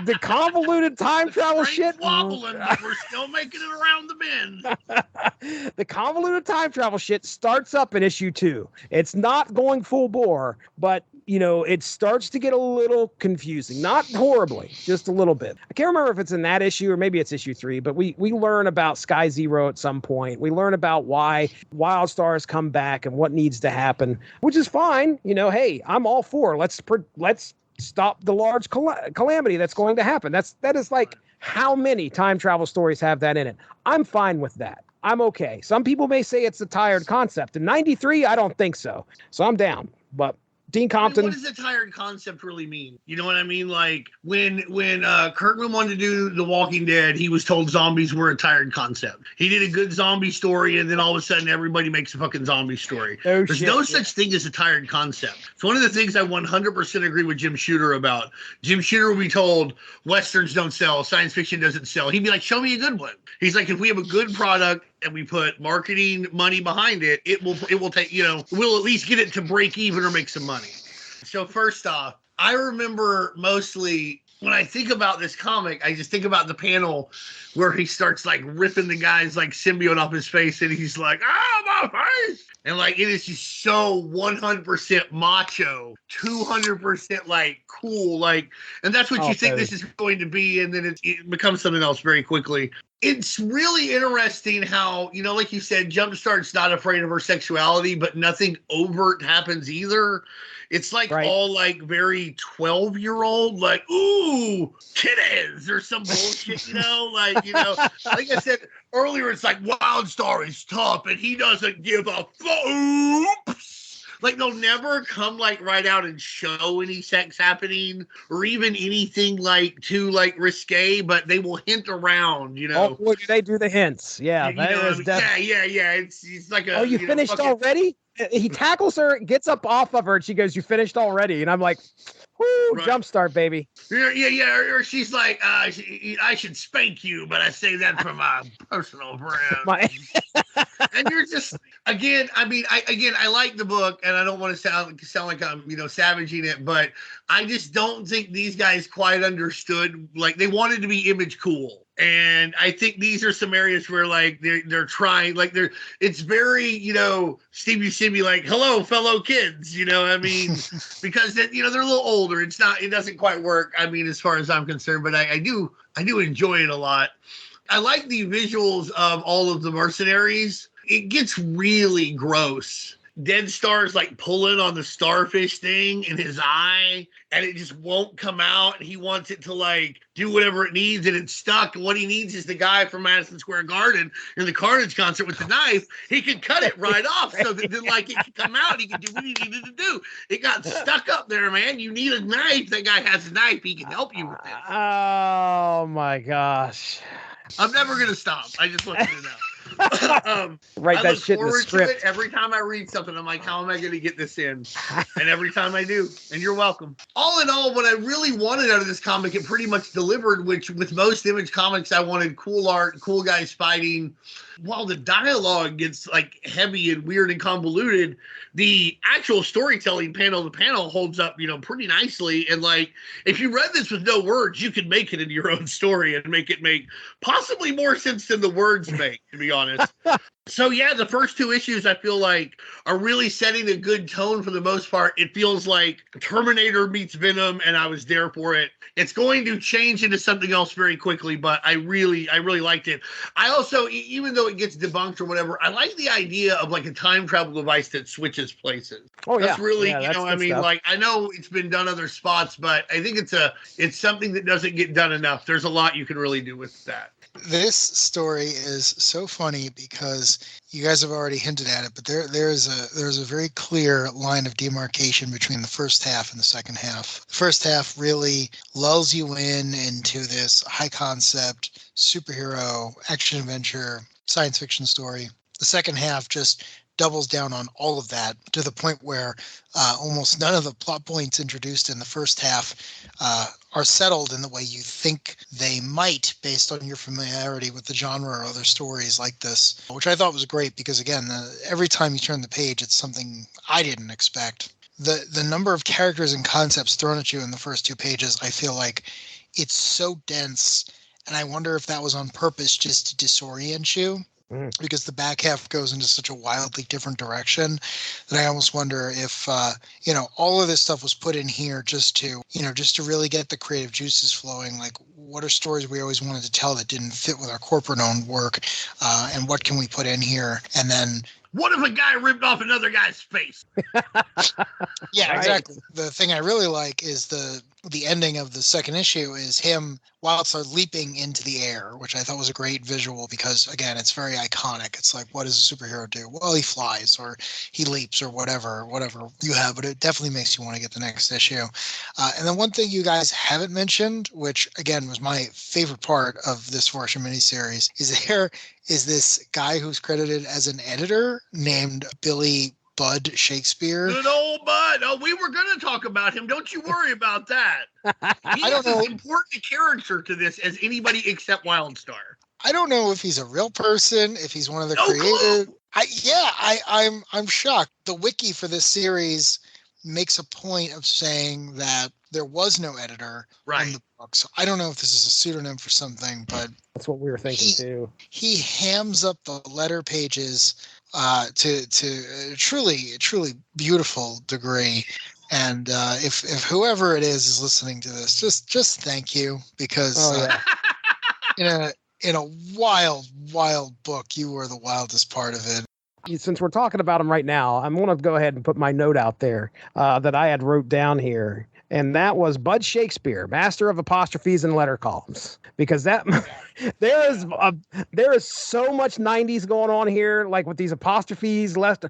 the convoluted time travel shit wobbling, but we're still making it around the bend. The convoluted time travel shit starts up in issue 2. It's not going full bore, but it starts to get a little confusing. Not horribly, just a little bit. I can't remember if it's in that issue or maybe it's issue 3, but we learn about Sky Zero at some point. We learn about why Wildstar has come back and what needs to happen, which is fine. Hey, I'm all for let's stop the large calamity that's going to happen. That is like, how many time travel stories have that in it? I'm fine with that. I'm okay. Some people may say it's a tired concept. In 93, I don't think so. So I'm down. But Dean Compton. What does a tired concept really mean? You know what I mean? Like when Kirkman wanted to do The Walking Dead, he was told zombies were a tired concept. He did a good zombie story, and then all of a sudden everybody makes a fucking zombie story. There's no such thing as a tired concept. It's one of the things I 100% agree with Jim Shooter about. Jim Shooter will be told Westerns don't sell, science fiction doesn't sell. He'd be like, show me a good one. He's like, if we have a good product and we put marketing money behind it, it will take, we'll at least get it to break even or make some money. So first off, I remember mostly when I think about this comic, I just think about the panel where he starts like ripping the guy's like symbiote off his face, and he's like, my face. And like, it is just so 100% macho, 200% like cool. Like, and that's what you think this is going to be. And then it becomes something else very quickly. It's really interesting how, like you said, Jumpstart's not afraid of her sexuality, but nothing overt happens either. It's like all like very 12-year-old, like, ooh, titties or some bullshit, like I said earlier, it's like Wildstar is tough and he doesn't give a oops. Like they'll never come like right out and show any sex happening or even anything like too like risque, but they will hint around, Oh, boy, do they do the hints? Yeah, yeah. It's like a. Oh, you finished already? He tackles her, gets up off of her, and she goes, "You finished already?" And I'm like, "Woo, Jumpstart, baby!" Yeah. Or she's like, "I should spank you, but I say that from my personal friend." And you're just again. I like the book, and I don't want to sound like I'm savaging it, but I just don't think these guys quite understood. Like they wanted to be image cool. And I think these are some areas where like they're trying, like it's very, Steve Buscemi, like, hello, fellow kids, because they're a little older. It doesn't quite work. As far as I'm concerned, but I do enjoy it a lot. I like the visuals of all of the mercenaries. It gets really gross. Dead Star's like pulling on the starfish thing in his eye, and it just won't come out. And he wants it to like do whatever it needs, and it's stuck. And what he needs is the guy from Madison Square Garden in the Carnage concert with the knife. He can cut it right off so that then like it can come out. He can do what he needed to do. It got stuck up there, man. You need a knife. That guy has a knife. He can help you with it. Oh my gosh. I'm never gonna stop. I just want you to know. Write that shit in the script. Every time I read something, I'm like, how am I going to get this in? And every time I do, and you're welcome. All in all, what I really wanted out of this comic, it pretty much delivered, which with most Image comics, I wanted cool art, cool guys fighting. While the dialogue gets like heavy and weird and convoluted, the actual storytelling panel to panel holds up, pretty nicely. And like, if you read this with no words, you could make it into your own story and make it make possibly more sense than the words make, to be honest. So yeah, the first two issues I feel like are really setting a good tone for the most part. It feels like Terminator meets Venom, and I was there for it. It's going to change into something else very quickly, but I really liked it. I also, even though it gets debunked or whatever, I like the idea of like a time travel device that switches places. Oh That's yeah, really, that's I good mean, stuff. like I know it's been done other spots, but I think it's something that doesn't get done enough. There's a lot you can really do with that. This story is so funny because you guys have already hinted at it, but there's a very clear line of demarcation between the first half and the second half. The first half really lulls you into this high concept superhero action adventure science fiction story. The second half just doubles down on all of that to the point where almost none of the plot points introduced in the first half are settled in the way you think they might based on your familiarity with the genre or other stories like this, which I thought was great because, again, every time you turn the page, it's something I didn't expect. The number of characters and concepts thrown at you in the first two pages, I feel like it's so dense, and I wonder if that was on purpose just to disorient you. Because the back half goes into such a wildly different direction that I almost wonder if, all of this stuff was put in here just to really get the creative juices flowing. Like, what are stories we always wanted to tell that didn't fit with our corporate-owned work, and what can we put in here? And then, what if a guy ripped off another guy's face? Yeah, Right. exactly. The thing I really like is the ending of the second issue is him Wildstar leaping into the air, which I thought was a great visual because, again, it's very iconic. It's like, what does a superhero do? Well, he flies or he leaps or whatever you have, but it definitely makes you want to get the next issue. And then one thing you guys haven't mentioned, which, again, was my favorite part of this Varsha miniseries, is there is this guy who's credited as an editor named Billy Bud Shakespeare. Good old Bud. Oh, we were going to talk about him. Don't you worry about that. He is as important a character to this as anybody except Wildstar. I don't know if he's a real person, if he's one of the No creators. clue. I'm shocked. The wiki for this series makes a point of saying that there was no editor on the book. So I don't know if this is a pseudonym for something, but that's what we were thinking too. He hams up the letter pages to a truly beautiful degree. And if whoever it is listening to this, just thank you because in a wild book, you were the wildest part of it. Since we're talking about him right now, I'm going to go ahead and put my note out there that I had wrote down here. And that was Bud Shakespeare, master of apostrophes and letter columns, because that there is so much 90s going on here, like with these apostrophes left.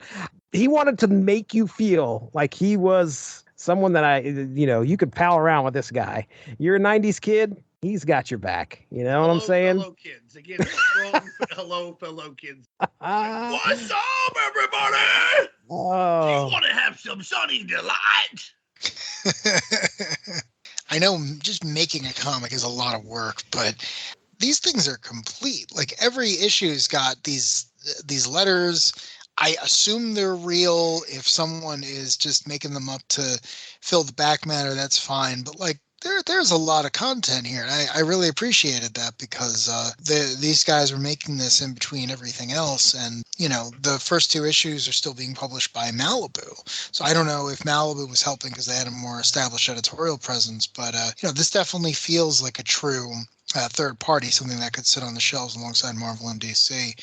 He wanted to make you feel like he was someone that you could pal around with this guy. You're a 90s kid. He's got your back. You know what I'm saying? Hello, kids. Again, strong hello, fellow kids. What's up, everybody? Oh. Do you want to have some sunny delight? I know just making a comic is a lot of work, but these things are complete. Like every issue's got these letters. I assume they're real. If someone is just making them up to fill the back matter, that's fine. But like there's a lot of content here. And I really appreciated that because these guys were making this in between everything else. And, the first two issues are still being published by Malibu. So I don't know if Malibu was helping because they had a more established editorial presence. But, this definitely feels like a true third party, something that could sit on the shelves alongside Marvel and DC.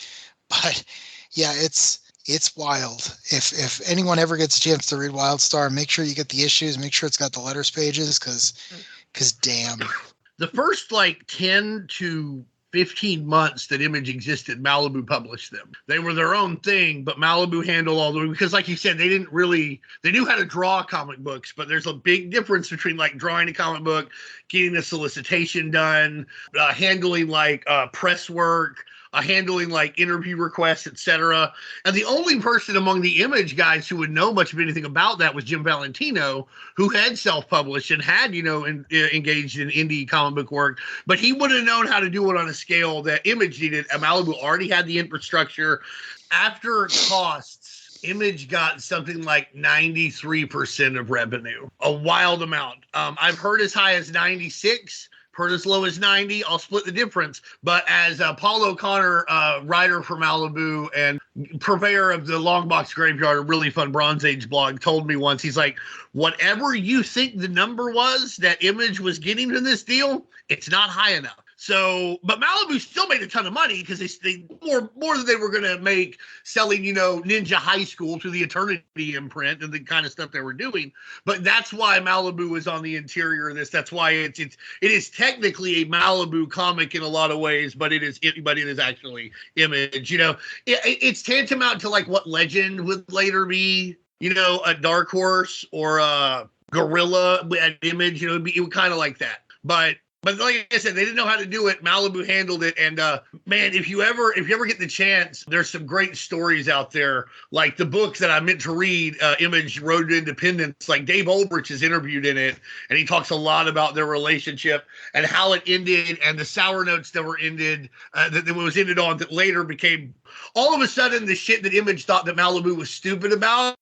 But, yeah, it's wild. If anyone ever gets a chance to read Wildstar, make sure you get the issues. Make sure it's got the letters pages because damn. The first 10 to 15 months that Image existed, Malibu published them. They were their own thing, but Malibu handled all the, because like you said, they knew how to draw comic books, but there's a big difference between drawing a comic book, getting the solicitation done, handling press work, handling interview requests, etc. And the only person among the Image guys who would know much of anything about that was Jim Valentino, who had self-published and had, engaged in indie comic book work. But he would have known how to do it on a scale that Image needed. And Malibu already had the infrastructure. After costs, Image got something like 93% of revenue, a wild amount. I've heard as high as 96%. Heard as low as 90. I'll split the difference. But as Paul O'Connor, writer for Malibu and purveyor of the Longbox Graveyard, a really fun Bronze Age blog, told me once, he's like, whatever you think the number was that Image was getting in this deal, it's not high enough. So, but Malibu still made a ton of money because they more than they were going to make selling, Ninja High School to the Eternity imprint and the kind of stuff they were doing. But that's why Malibu is on the interior of this. That's why it is technically a Malibu comic in a lot of ways, but it is actually Image. It's tantamount to like what Legend would later be. A Dark Horse or a Gorilla at Image. It would kind of like that, But like I said, they didn't know how to do it. Malibu handled it. And man, if you ever get the chance, there's some great stories out there. Like the book that I meant to read, Image Road to Independence, like Dave Olbrich is interviewed in it. And he talks a lot about their relationship and how it ended and the sour notes that were ended, that was ended on that later became all of a sudden the shit that Image thought that Malibu was stupid about.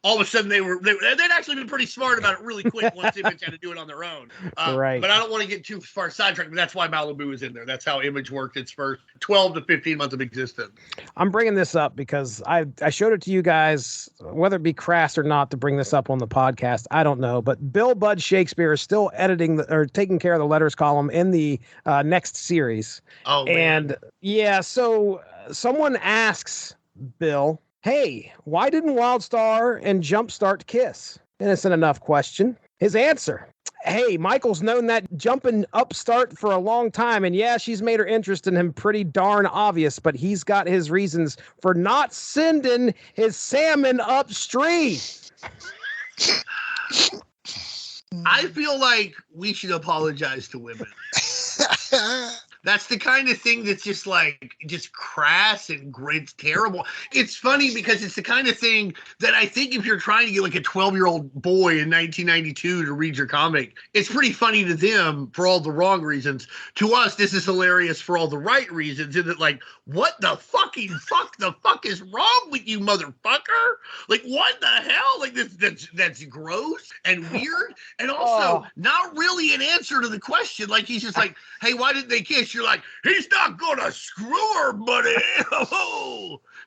All of a sudden they'd actually been pretty smart about it really quick once Image had to do it on their own. Right. But I don't want to get too far sidetracked, but that's why Malibu is in there. That's how Image worked its first 12 to 15 months of existence. I'm bringing this up because I showed it to you guys, whether it be crass or not to bring this up on the podcast, I don't know. But Bill Bud Shakespeare is still editing or taking care of the letters column in the next series. Oh, man. And yeah, so someone asks Bill, hey, why didn't Wildstar and Jumpstart kiss? Innocent enough question. His answer, hey, Michael's known that jumping upstart for a long time, and yeah, she's made her interest in him pretty darn obvious, but he's got his reasons for not sending his salmon upstream. I feel like we should apologize to women. That's the kind of thing that's just crass and it's terrible. It's funny because it's the kind of thing that I think if you're trying to get like a 12-year-old boy in 1992 to read your comic, it's pretty funny to them for all the wrong reasons. To us, this is hilarious for all the right reasons. Isn't it like, what the fuck is wrong with you, motherfucker? Like, what the hell? Like, that's gross and weird. And also not really an answer to the question. Like, he's just like, hey, why didn't they kiss? You're like, he's not gonna screw her, buddy.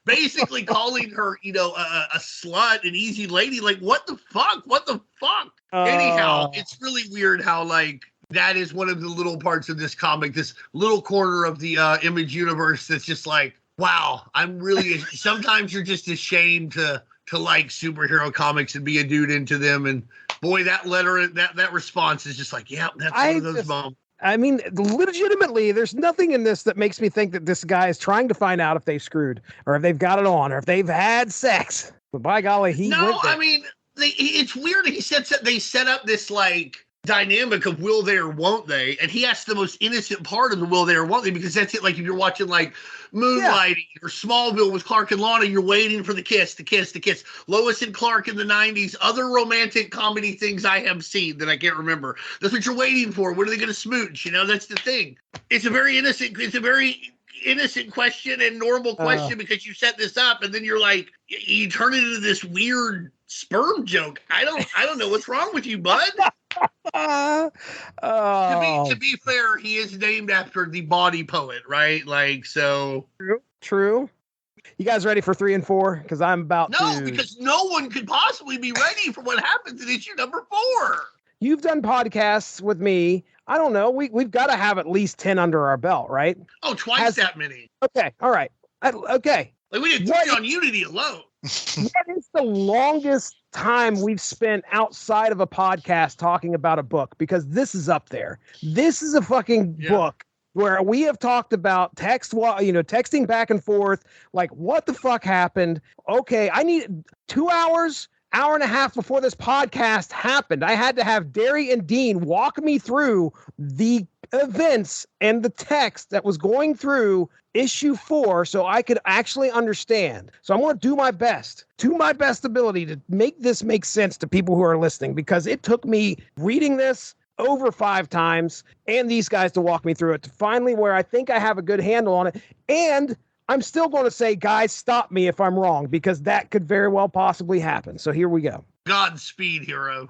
Basically calling her, a slut, an easy lady. Like, what the fuck? Anyhow, it's really weird how like that is one of the little parts of this comic, this little corner of the Image universe that's just like, wow, I'm really sometimes you're just ashamed to like superhero comics and be a dude into them. And boy, that letter, that response is just like, yeah, that's one of those moments. I mean, legitimately, there's nothing in this that makes me think that this guy is trying to find out if they've screwed or if they've got it on or if they've had sex. But by golly, I mean, it's weird. They set up this like dynamic of will they or won't they, and he asked the most innocent part of the will they or won't they, because that's it. Like if you're watching like Moonlighting or Smallville with Clark and Lana, you're waiting for the kiss. Lois and Clark in the 90s, other romantic comedy things I have seen that I can't remember. That's what you're waiting for. When are they going to smooch? That's the thing. It's a very innocent question and normal question because you set this up and then you're like, you turn it into this weird sperm joke. I don't know what's wrong with you, bud. To be fair, he is named after the body poet, right? Like, so true. You guys ready for 3 and 4? Because I'm about to. No, because no one could possibly be ready for what happens in issue number 4. You've done podcasts with me. I don't know. We've got to have at least 10 under our belt, right? Oh, twice that many. Okay. All right. Okay. Like we did 3 on Unity alone. What is the longest time we've spent outside of a podcast talking about a book? Because this is up there. This is a fucking book where we have talked about texting back and forth. Like, what the fuck happened? Okay, I need 2 hours, hour and a half before this podcast happened. I had to have Darry and Dean walk me through the events and the text that was going through issue 4 so I could actually understand. So I'm going to do my best, to my best ability, to make this make sense to people who are listening, because it took me reading this over 5 times and these guys to walk me through it to finally where I think I have a good handle on it. And I'm still going to say, guys, stop me if I'm wrong, because that could very well possibly happen. So here we go. Godspeed, hero.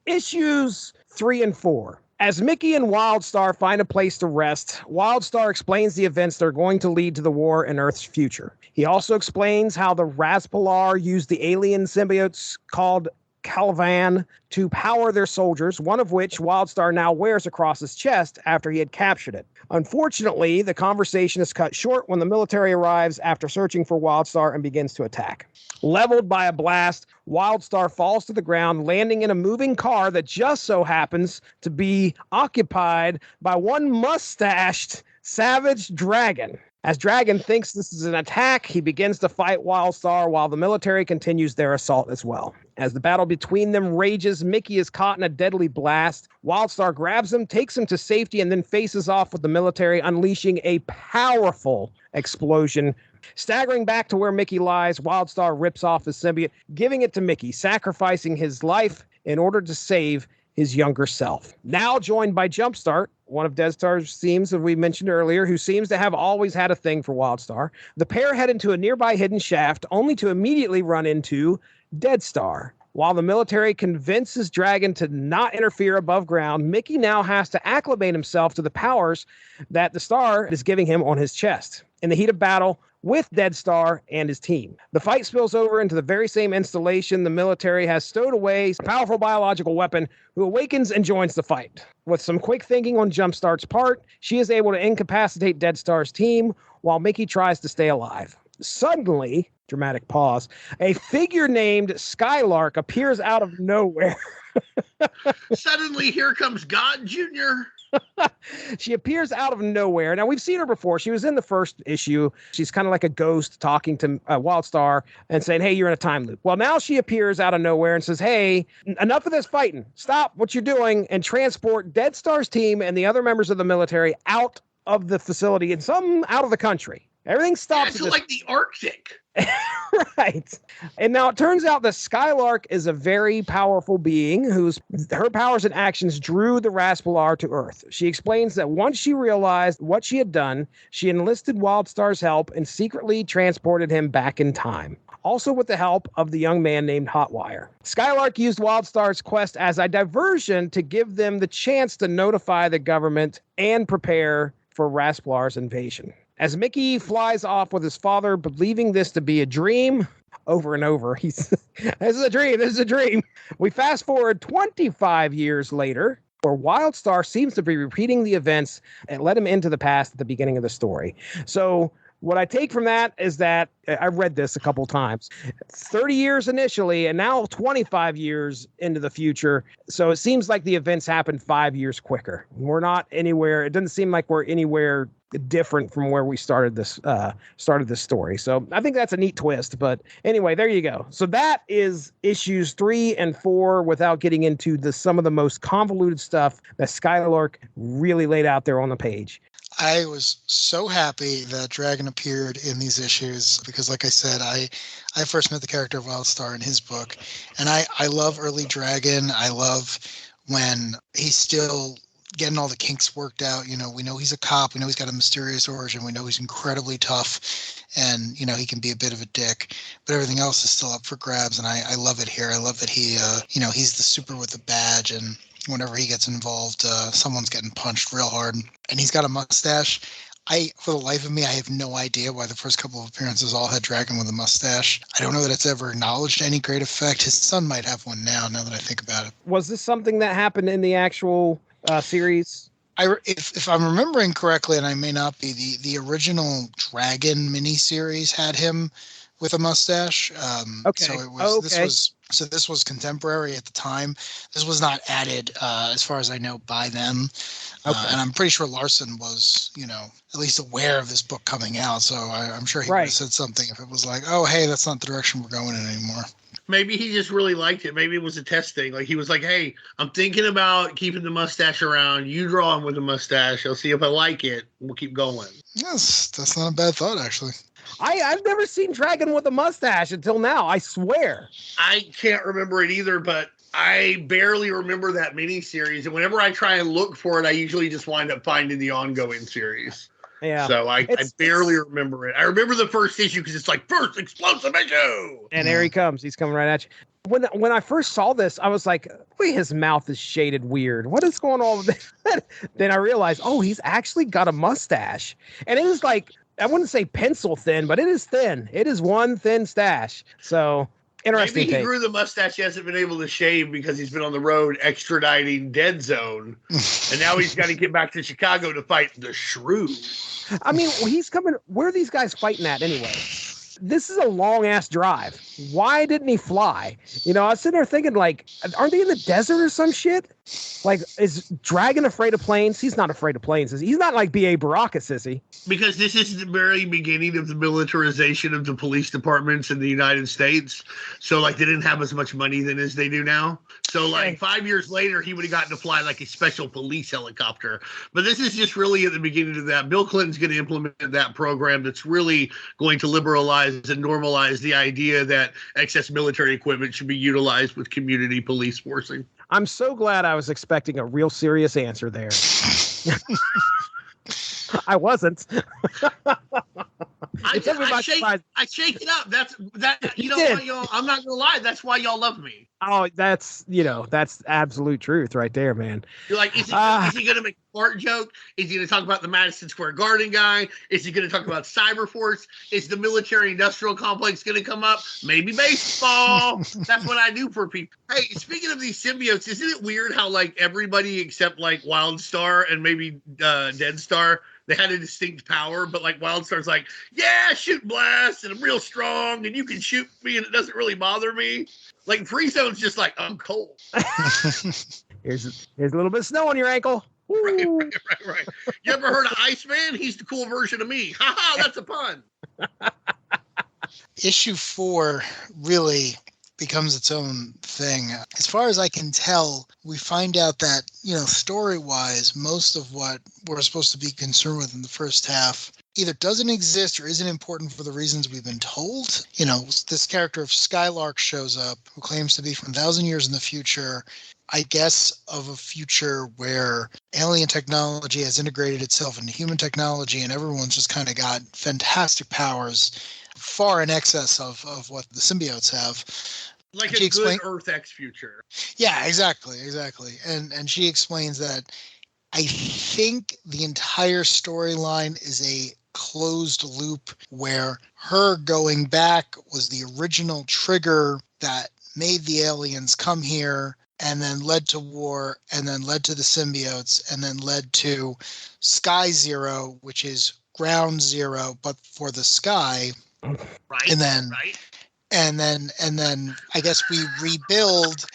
Issues 3 and 4. As Mickey and Wildstar find a place to rest, Wildstar explains the events that are going to lead to the war in Earth's future. He also explains how the Raspalar used the alien symbiotes called Calvan to power their soldiers, one of which Wildstar now wears across his chest after he had captured it. Unfortunately, the conversation is cut short when the military arrives after searching for Wildstar and begins to attack. Leveled by a blast, Wildstar falls to the ground, landing in a moving car that just so happens to be occupied by one mustached savage dragon. As Dragon thinks this is an attack, he begins to fight Wildstar while the military continues their assault as well. As the battle between them rages, Mickey is caught in a deadly blast. Wildstar grabs him, takes him to safety, and then faces off with the military, unleashing a powerful explosion. Staggering back to where Mickey lies, Wildstar rips off his symbiote, giving it to Mickey, sacrificing his life in order to save his younger self. Now joined by Jumpstart, one of Deadstar's themes that we mentioned earlier, who seems to have always had a thing for Wildstar. The pair head into a nearby hidden shaft, only to immediately run into Deadstar. While the military convinces Dragon to not interfere above ground, Mickey now has to acclimate himself to the powers that the star is giving him on his chest. In the heat of battle with Deadstar and his team, the fight spills over into the very same installation the military has stowed away a powerful biological weapon, who awakens and joins the fight. With some quick thinking on Jumpstart's part, she is able to incapacitate Deadstar's team while Mickey tries to stay alive. Suddenly, dramatic pause, a figure named Skylark appears out of nowhere. Suddenly, here comes God Jr. She appears out of nowhere. Now, we've seen her before. She was in the first issue. She's kind of like a ghost talking to Wildstar and saying, hey, you're in a time loop. Well, now she appears out of nowhere and says, hey, enough of this fighting. Stop what you're doing and transport Deadstar's team and the other members of the military out of the facility and some out of the country. Everything stops. Yeah, like the Arctic. Right. And now it turns out that Skylark is a very powerful being her powers and actions drew the Raspalar to Earth. She explains that once she realized what she had done, she enlisted Wildstar's help and secretly transported him back in time, also with the help of the young man named Hotwire. Skylark used Wildstar's quest as a diversion to give them the chance to notify the government and prepare for Raspalar's invasion. As Mickey flies off with his father, believing this to be a dream, over and over, this is a dream. We fast forward 25 years later, where Wildstar seems to be repeating the events and led him into the past at the beginning of the story. So what I take from that is that I've read this a couple times. 30 years initially, and now 25 years into the future. So it seems like the events happened 5 years quicker. We're not anywhere. It doesn't seem like we're anywhere different from where we started this story. So I think that's a neat twist. But anyway, there you go. So that is issues 3 and 4, without getting into some of the most convoluted stuff that Skylark really laid out there on the page. I was so happy that Dragon appeared in these issues because, like I said, I first met the character of Wildstar in his book, and I love early Dragon. I love when he's still getting all the kinks worked out. You know, we know he's a cop. We know he's got a mysterious origin. We know he's incredibly tough, and you know he can be a bit of a dick. But everything else is still up for grabs, and I love it here. I love that he, he's the super with the badge, and whenever he gets involved, someone's getting punched real hard, and he's got a mustache. For the life of me, I have no idea why the first couple of appearances all had Dragon with a mustache. I don't know that it's ever acknowledged to any great effect. His son might have one now that I think about it. Was this something that happened in the actual series? If I'm remembering correctly, and I may not be, the original Dragon miniseries had him with a mustache. Okay. So it was this was contemporary at the time. This was not added, as far as I know, by them. Okay. And I'm pretty sure Larson was, at least aware of this book coming out. So I'm sure he would have said something if it was like, oh, hey, that's not the direction we're going in anymore. Maybe he just really liked it. Maybe it was a test thing. Like he was like, hey, I'm thinking about keeping the mustache around. You draw him with a mustache. I'll see if I like it. We'll keep going. Yes, that's not a bad thought, actually. I've never seen Dragon with a mustache until now. I swear. I can't remember it either, but I barely remember that miniseries. And whenever I try and look for it, I usually just wind up finding the ongoing series. Yeah. So I barely remember it. I remember the first issue because it's like first explosive issue. And there he comes. He's coming right at you. When I first saw this, I was like, wait, his mouth is shaded weird. What is going on with that? Then I realized, oh, he's actually got a mustache. And it is like, I wouldn't say pencil thin, but it is thin. It is one thin stash. So interesting. Maybe he grew the mustache. He hasn't been able to shave because he's been on the road extraditing Dead Zone. And now he's got to get back to Chicago to fight the Shrew. I mean, he's coming. Where are these guys fighting at anyway? This is a long ass drive. Why didn't he fly? You know, I was sitting there thinking, like, aren't they in the desert or some shit? Like, is Dragon afraid of planes? He's not afraid of planes. He's not like B.A. Baracus, is he? Because this is the very beginning of the militarization of the police departments in the United States. So, like, they didn't have as much money then as they do now. So, like, 5 years later, he would have gotten to fly, like, a special police helicopter. But this is just really at the beginning of that. Bill Clinton's going to implement that program that's really going to liberalize and normalize the idea that excess military equipment should be utilized with community police forcing. I'm so glad I was expecting a real serious answer there. I wasn't. I shake it up. That's that. You know what, y'all? I'm not gonna lie. That's why y'all love me. Oh, that's absolute truth right there, man. You're like, is he gonna make a fart joke? Is he gonna talk about the Madison Square Garden guy? Is he gonna talk about Cyberforce? Is the military-industrial complex gonna come up? Maybe baseball. That's what I do for people. Hey, speaking of these symbiotes, isn't it weird how like everybody except like Wildstar and maybe Dead Star, they had a distinct power, but like Wildstar's like, yeah, shoot blast, and I'm real strong, and you can shoot me, and it doesn't really bother me. Like Free Zone's just like, I'm cold. Here's a little bit of snow on your ankle. Right. You ever heard of Iceman? He's the cool version of me. Ha ha, that's a pun. Issue 4 really becomes its own thing. As far as I can tell, we find out that, story-wise, most of what we're supposed to be concerned with in the first half either doesn't exist or isn't important for the reasons we've been told. This character of Skylark shows up, who claims to be from 1,000 years in the future, I guess of a future where alien technology has integrated itself into human technology and everyone's just kind of got fantastic powers far in excess of what the symbiotes have. Like a good Earth X future. Yeah, exactly. And she explains that I think the entire storyline is a closed loop where her going back was the original trigger that made the aliens come here and then led to war and then led to the symbiotes and then led to Sky Zero, which is ground zero, but for the sky. Right. And then I guess we rebuild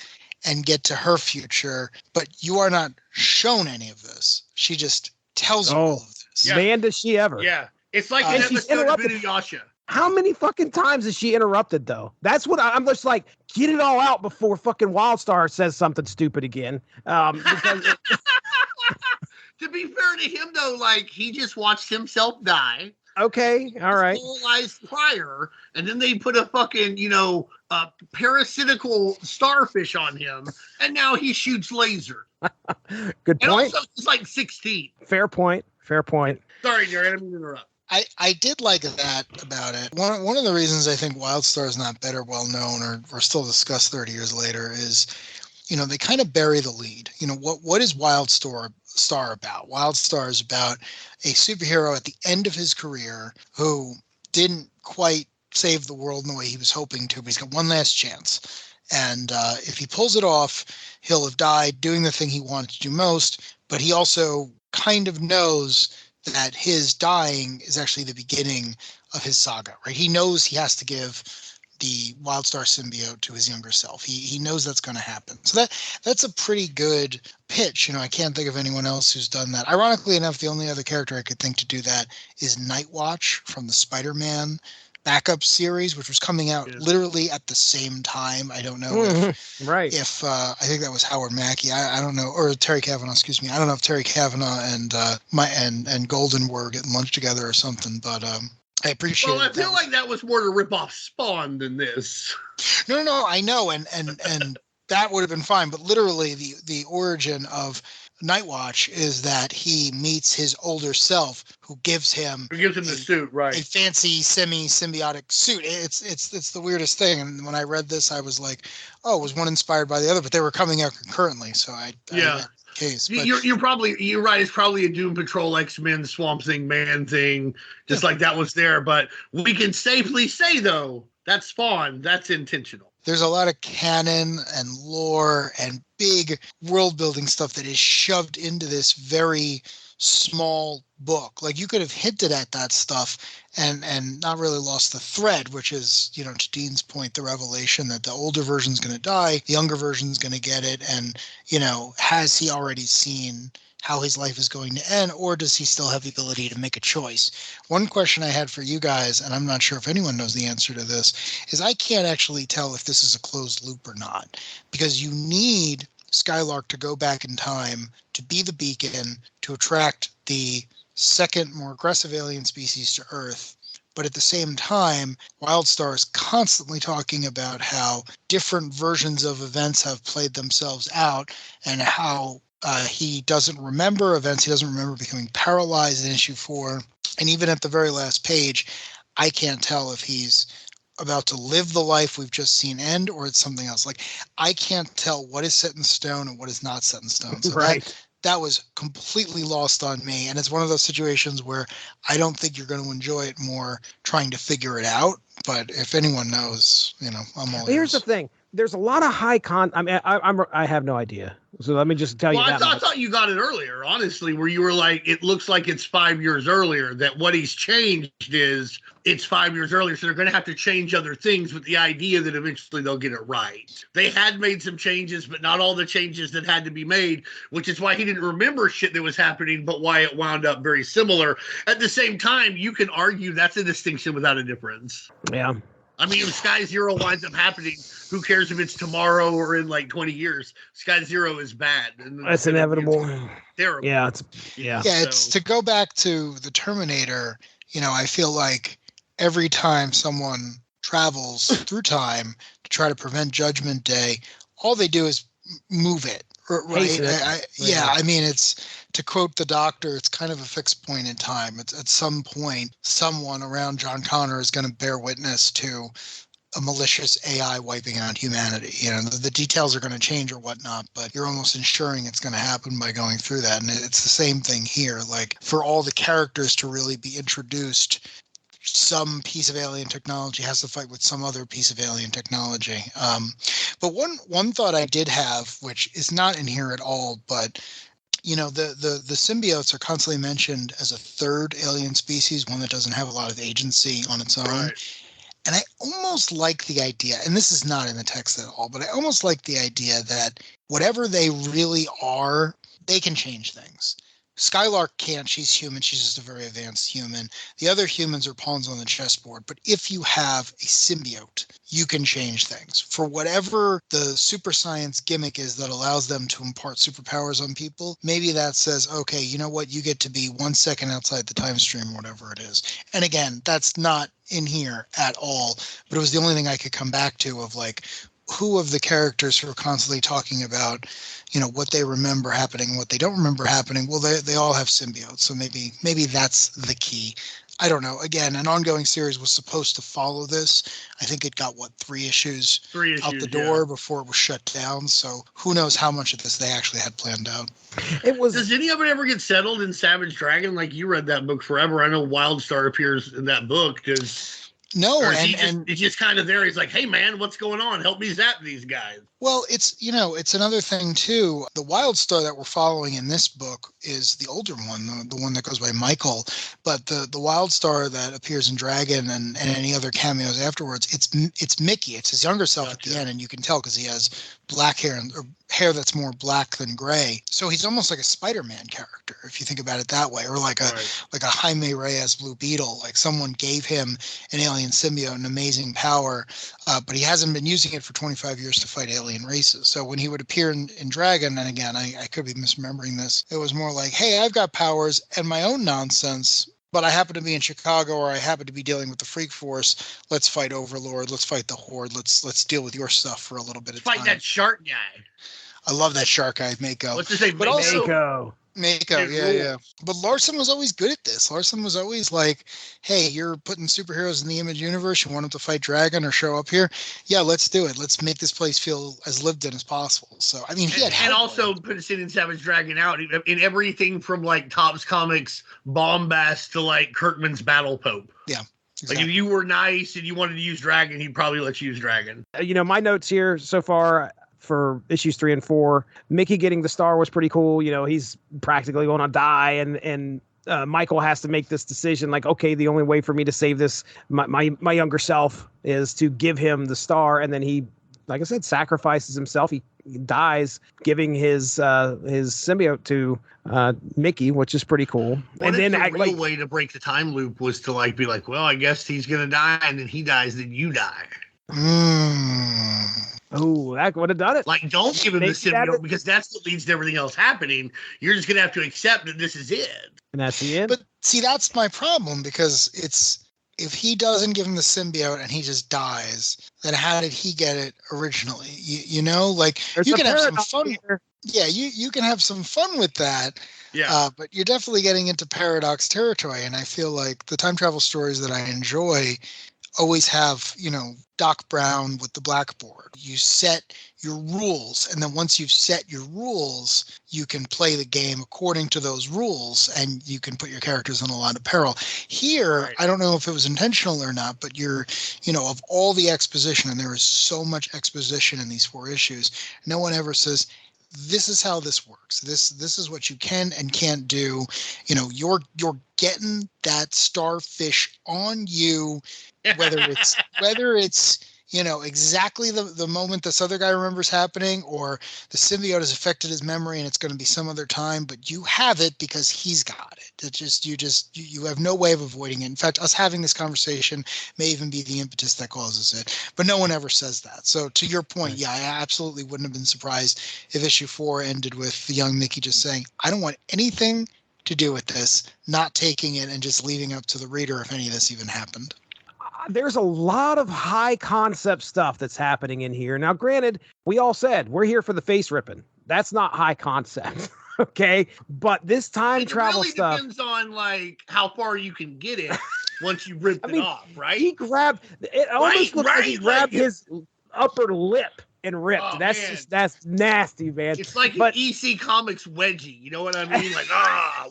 and get to her future, but you are not shown any of this. She just tells you all of this. Yeah. Man, does she ever? Yeah. It's like an episode of Inuyasha. How many fucking times is she interrupted, though? That's what I'm just like, get it all out before fucking Wildstar says something stupid again. Because to be fair to him, though, like, he just watched himself die. Okay, all right. Paralyzed prior, and then they put a fucking, parasitical starfish on him, and now he shoots laser. Good point. And also, he's like 16. Fair point. Sorry, Darry, I didn't mean to interrupt. I did like that about it. One of the reasons I think Wildstar is not better well known or still discussed 30 years later is, they kind of bury the lead. What is Wildstar about? Wildstar is about a superhero at the end of his career who didn't quite save the world in the way he was hoping to, but he's got one last chance. And if he pulls it off, he'll have died doing the thing he wanted to do most, but he also kind of knows that his dying is actually the beginning of his saga, right? He knows he has to give the Wildstar symbiote to his younger self. He knows that's going to happen. So that's a pretty good pitch. I can't think of anyone else who's done that. Ironically enough, the only other character I could think to do that is Nightwatch from the Spider-Man backup series, which was coming out literally at the same time. I don't know if I think that was Howard Mackey. I don't know, or Terry Kavanagh, excuse me. I don't know if Terry Kavanagh and Golden were getting lunch together or something, but I appreciate it. Well, I feel like that was more to rip off Spawn than this. No, I know, and that would have been fine. But literally, the origin of Nightwatch is that he meets his older self, who gives him the suit, right? A fancy semi-symbiotic suit. It's the weirdest thing. And when I read this, I was like, oh, was one inspired by the other? But they were coming out concurrently, so I read the case. But you're right. It's probably a Doom Patrol, X-Men, Swamp Thing, Man Thing, just like that was there. But we can safely say though, that Spawn, that's intentional. There's a lot of canon and lore and big world building stuff that is shoved into this very small book. Like, you could have hinted at that stuff and not really lost the thread, which is, to Dean's point, the revelation that the older version's going to die, the younger version's going to get it. And, has he already seen how his life is going to end, or does he still have the ability to make a choice? One question I had for you guys, and I'm not sure if anyone knows the answer to this, is I can't actually tell if this is a closed loop or not, because you need Skylark to go back in time to be the beacon to attract the second, more aggressive alien species to Earth. But at the same time, Wildstar is constantly talking about how different versions of events have played themselves out, and how he doesn't remember events. He doesn't remember becoming paralyzed in issue 4. And even at the very last page, I can't tell if he's about to live the life we've just seen end, or it's something else. Like, I can't tell what is set in stone and what is not set in stone. So right. That was completely lost on me. And it's one of those situations where I don't think you're going to enjoy it more trying to figure it out. But if anyone knows, I'm all Here's the thing. There's a lot of I have no idea. So let me just tell you that. I thought you got it earlier, honestly, where you were like, it looks like it's 5 years earlier, that what he's changed is it's 5 years earlier. So they're going to have to change other things with the idea that eventually they'll get it right. They had made some changes, but not all the changes that had to be made, which is why he didn't remember shit that was happening, but why it wound up very similar. At the same time, you can argue that's a distinction without a difference. Yeah. I mean, if Sky Zero winds up happening, who cares if it's tomorrow or in like 20 years? Sky Zero is bad. That's inevitable. Terrible. Yeah. It's to go back to the Terminator. I feel like every time someone travels through time to try to prevent Judgment Day, all they do is move it. Right? I mean, it's, to quote the Doctor, it's kind of a fixed point in time. It's at some point, someone around John Connor is going to bear witness to a malicious AI wiping out humanity. The details are going to change or whatnot, but you're almost ensuring it's going to happen by going through that. And it's the same thing here. Like, for all the characters to really be introduced, some piece of alien technology has to fight with some other piece of alien technology. But one thought I did have, which is not in here at all, but the symbiotes are constantly mentioned as a third alien species, one that doesn't have a lot of agency on its own. Right. And I almost like the idea, and this is not in the text at all, but I almost like the idea that whatever they really are, they can change things. Skylark can't. She's human. She's just a very advanced human. The other humans are pawns on the chessboard. But if you have a symbiote, you can change things. For whatever the super science gimmick is that allows them to impart superpowers on people, maybe that says, okay, you know what? You get to be 1 second outside the time stream, whatever it is. And again, that's not in here at all. But it was the only thing I could come back to of like, who of the characters who are constantly talking about, what they remember happening, what they don't remember happening, well, they all have symbiotes. So maybe that's the key. I don't know. Again, an ongoing series was supposed to follow this. I think it got, 3 issues out the door before it was shut down. So who knows how much of this they actually had planned out. Does any of it ever get settled in Savage Dragon? Like, you read that book forever. I know Wildstar appears in that book. No, it's just kind of there. He's like, hey, man, what's going on? Help me zap these guys. Well, it's another thing, too. The Wildstar that we're following in this book is the older one, the one that goes by Michael. But the Wildstar that appears in Dragon and any other cameos afterwards, it's Mickey. It's his younger self at the end, and you can tell because he has black hair or hair that's more black than gray. So he's almost like a Spider-Man character, if you think about it that way, or like a Jaime Reyes Blue Beetle. Like, someone gave him an alien symbiote, an amazing power, but he hasn't been using it for 25 years to fight alien races. So when he would appear in Dragon, and again, I could be misremembering this, it was more like, hey, I've got powers and my own nonsense, but I happen to be in Chicago, or I happen to be dealing with the Freak Force. Let's fight Overlord. Let's fight the Horde. Let's deal with your stuff for a little bit of time. Fight that shark guy. I love that shark eye Mako. What's his name? But also Mako. Mako, yeah. But Larson was always good at this. Larson was always like, hey, you're putting superheroes in the Image universe. You want them to fight Dragon or show up here? Yeah, let's do it. Let's make this place feel as lived in as possible. So, I mean, and also put us in Savage Dragon out in everything from like Topps Comics bombast to like Kirkman's Battle Pope. Yeah. Exactly. Like if you were nice and you wanted to use Dragon, he'd probably let you use Dragon. My notes here so far for issues 3 and 4, Mickey getting the star was pretty cool. He's practically going to die, and Michael has to make this decision. Like, okay, the only way for me to save this, my younger self, is to give him the star, and then he, like I said, sacrifices himself. He dies, giving his symbiote to Mickey, which is pretty cool. And then the real way to break the time loop was to like be like, well, I guess he's gonna die, and then he dies, then you die. Oh, that would have done it. Like, don't give him the symbiote because that's what leads to everything else happening. You're just gonna have to accept that this is it, and that's the end. But see, that's my problem, because if he doesn't give him the symbiote and he just dies, then how did he get it originally? Like There's you can have some fun. Here. Yeah, you can have some fun with that. Yeah. But you're definitely getting into paradox territory. And I feel like the time travel stories that I enjoy always have, Doc Brown with the blackboard. You set your rules, and then once you've set your rules, you can play the game according to those rules, and you can put your characters in a lot of peril. Here, right. I don't know if it was intentional or not, but of all the exposition, and there is so much exposition in these 4 issues, no one ever says, this is how this works. This is what you can and can't do. You're getting that starfish on you, whether it's exactly the moment this other guy remembers happening, or the symbiote has affected his memory and it's going to be some other time, but you have it because he's got it. You have no way of avoiding it. In fact, us having this conversation may even be the impetus that causes it, but no one ever says that. So to your point, yeah, I absolutely wouldn't have been surprised if issue 4 ended with the young Mickey just saying, I don't want anything to do with this, not taking it and just leaving up to the reader if any of this even happened. There's a lot of high concept stuff that's happening in here. Now, granted, we all said we're here for the face ripping. That's not high concept. Okay. But this time travel stuff depends on like how far you can get it once you rip it off, right? He grabbed it. Almost looked like he grabbed his upper lip and ripped. Oh, that's nasty, man. It's like an EC Comics wedgie. You know what I mean? Like,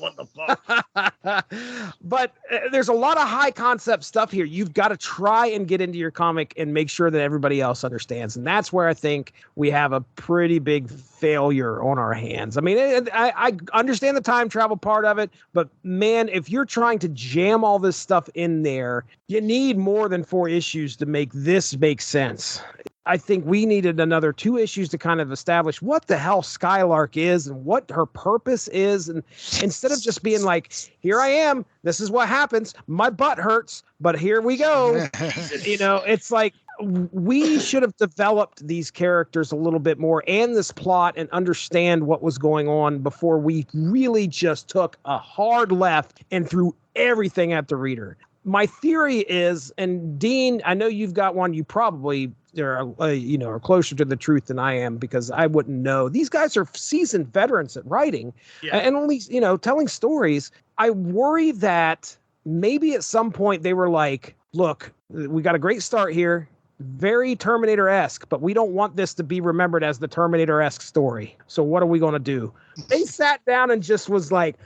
what the fuck? But there's a lot of high concept stuff here. You've got to try and get into your comic and make sure that everybody else understands. And that's where I think we have a pretty big failure on our hands. I mean, I understand the time travel part of it, but man, if you're trying to jam all this stuff in there, you need more than 4 issues to make this make sense. I think we needed another 2 issues to kind of establish what the hell Skylark is and what her purpose is. And instead of just being like, here I am, this is what happens, my butt hurts, but here we go. It's like we should have developed these characters a little bit more and this plot and understand what was going on before we really just took a hard left and threw everything at the reader. My theory is, and Dean, I know you've got one, you probably are closer to the truth than I am, because I wouldn't know. These guys are seasoned veterans at writing and only, telling stories. I worry that maybe at some point they were like, look, we got a great start here. Very Terminator-esque, but we don't want this to be remembered as the Terminator-esque story. So what are we going to do? They sat down and just was like,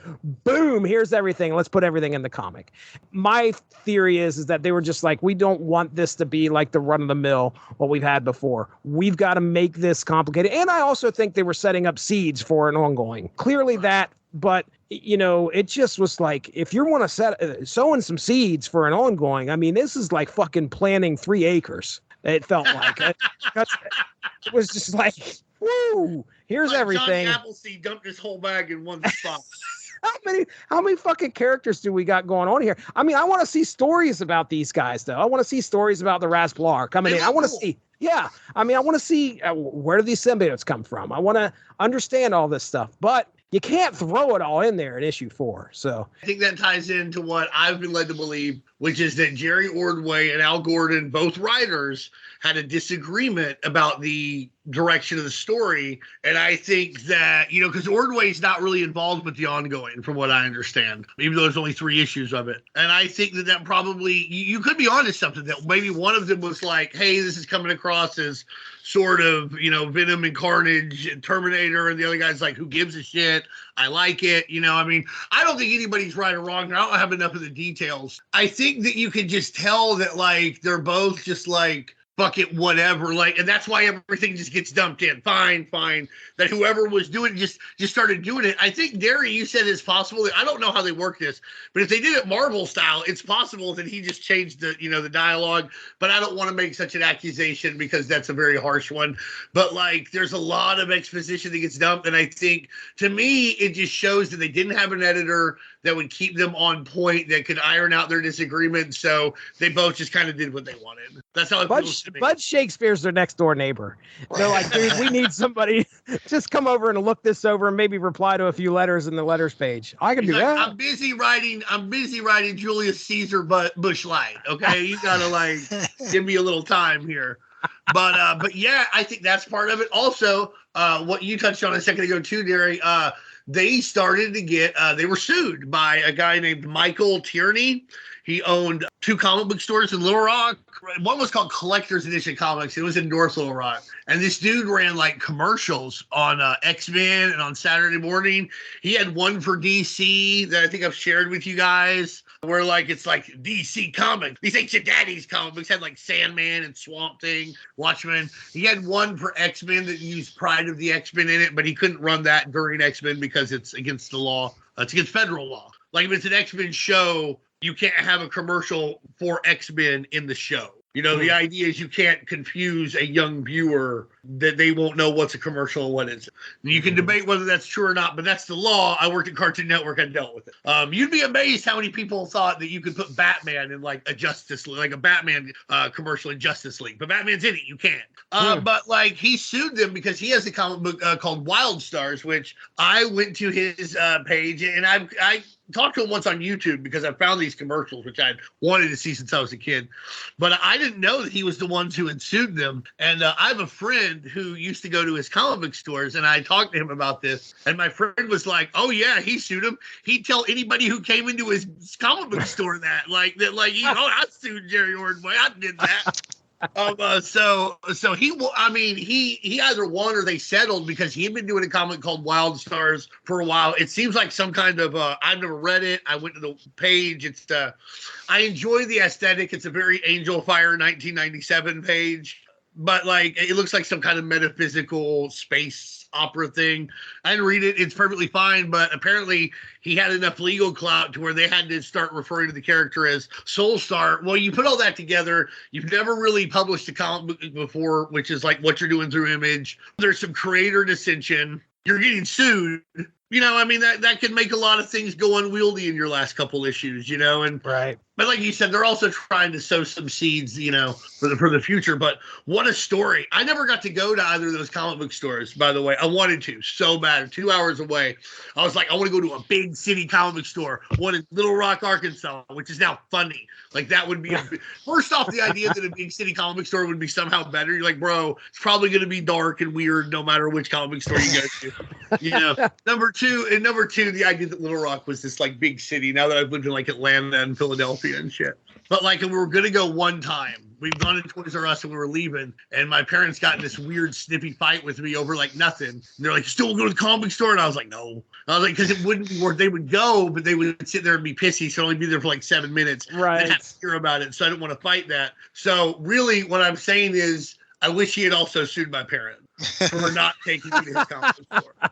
boom, here's everything. Let's put everything in the comic. My theory is that they were just like, we don't want this to be like the run-of-the-mill, what we've had before. We've got to make this complicated. And I also think they were setting up seeds for an ongoing. Clearly that, but it just was like, if you want to sowing some seeds for an ongoing, I mean, this is like fucking planting 3 acres. It felt like it was just like, woo, here's everything. John Appleseed dumped his whole bag in one spot. How many fucking characters do we got going on here? I mean, I want to see stories about these guys, though. I want to see stories about the Rasplar coming in. I want to see. Yeah. I mean, I want to see where do these symbiotes come from? I want to understand all this stuff, but you can't throw it all in there in issue 4. So I think that ties into what I've been led to believe, which is that Jerry Ordway and Al Gordon, both writers, had a disagreement about the direction of the story. And I think that, because Ordway's not really involved with the ongoing, from what I understand, even though there's only 3 issues of it. And I think that probably, you could be onto something, that maybe one of them was like, hey, this is coming across as sort of, Venom and Carnage and Terminator, and the other guy's like, who gives a shit? I like it. I don't think anybody's right or wrong. I don't have enough of the details. I think that you can just tell that, like, they're both just like, fuck it, whatever, like, and that's why everything just gets dumped in. Fine, that whoever was doing it just started doing it. I think, Darry, you said it's possible. I don't know how they work this, but if they did it Marvel style, it's possible that he just changed the dialogue. But I don't want to make such an accusation because that's a very harsh one. But, like, there's a lot of exposition that gets dumped, and I think, to me, it just shows that they didn't have an editor that would keep them on point, that could iron out their disagreements. So they both just kind of did what they wanted. That's how it feels to me. Bud Shakespeare's their next door neighbor. They're like, dude, we need somebody. Just come over and look this over and maybe reply to a few letters in the letters page. I can do that. I'm busy writing Julius Caesar Bush Light. Okay, you gotta, like, give me a little time here. But yeah, I think that's part of it. Also, what you touched on a second ago too, Darry. They started to get, they were sued by a guy named Michael Tierney. He owned 2 comic book stores in Little Rock. One was called Collector's Edition Comics. It was in North Little Rock. And this dude ran, like, commercials on X-Men and on Saturday morning. He had one for DC that I think I've shared with you guys, where, like, it's like DC Comics. These ain't your daddy's comic books. Had, like, Sandman and Swamp Thing, Watchmen. He had one for X-Men that used Pride of the X-Men in it, but he couldn't run that during X-Men because it's against the law. It's against federal law. Like, if it's an X-Men show, you can't have a commercial for X-Men in the show. The idea is you can't confuse a young viewer, that they won't know what's a commercial and what isn't. You can debate whether that's true or not, but that's the law. I worked at Cartoon Network. I dealt with it. You'd be amazed how many people thought that you could put Batman in, like, a Justice League, like a Batman commercial in Justice League, but Batman's in it. You can't. But, like, he sued them because he has a comic book called Wildstar, which I went to his page, and I talked to him once on YouTube because I found these commercials, which I'd wanted to see since I was a kid. But I didn't know that he was the ones who had sued them. And I have a friend who used to go to his comic book stores, and I talked to him about this. And my friend was like, oh, yeah, he sued him. He'd tell anybody who came into his comic book store that, I sued Jerry Ordway. I did that. So he either won or they settled because he had been doing a comic called Wildstar for a while. It seems like some kind of I've never read it. I went to the page. I enjoy the aesthetic. It's a very Angel Fire 1997 page, but, like, it looks like some kind of metaphysical space opera thing. I didn't read it. It's perfectly fine, but apparently he had enough legal clout to where they had to start referring to the character as Soulstar. Well, you put all that together, you've never really published a comic book before, which is like what you're doing through Image. There's some creator dissension. You're getting sued. That could make a lot of things go unwieldy in your last couple issues, and right. But like you said, they're also trying to sow some seeds, for the future. But what a story. I never got to go to either of those comic book stores, by the way. I wanted to so bad. 2 hours away. I was like, I want to go to a big city comic book store, one in Little Rock, Arkansas, which is now funny. Like, that would be first off, the idea that a big city comic book store would be somehow better. You're like, bro, it's probably going to be dark and weird no matter which comic book store you go to. Number two, the idea that Little Rock was this, like, big city. Now that I've lived in, like, Atlanta and Philadelphia and shit. But, like, we were going to go one time. We've gone to Toys R Us and we were leaving, and my parents got in this weird snippy fight with me over, like, nothing. And they're like, still go to the comic book store? And I was like, no. I was like, because it wouldn't be worth. They would go, but they would sit there and be pissy, so only be there for like 7 minutes. Right. And have to hear about it. So I didn't want to fight that. So really, what I'm saying is, I wish he had also sued my parents for not taking me to his comic book store.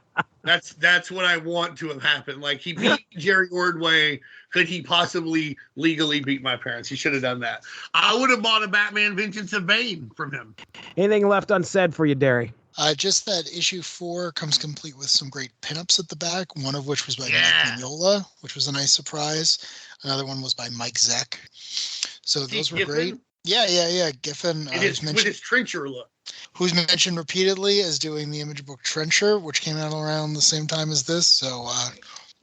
That's what I want to have happened. Like, he beat Jerry Ordway. Could he possibly legally beat my parents? He should have done that. I would have bought a Batman Vengeance of Bane from him. Anything left unsaid for you, Darry? Just that issue 4 comes complete with some great pinups at the back, one of which was by Mike Mignola, which was a nice surprise. Another one was by Mike Zeck. So those were great. Yeah. Giffen, with his trencher look. Who's mentioned repeatedly as doing the Image book Trencher, which came out around the same time as this. So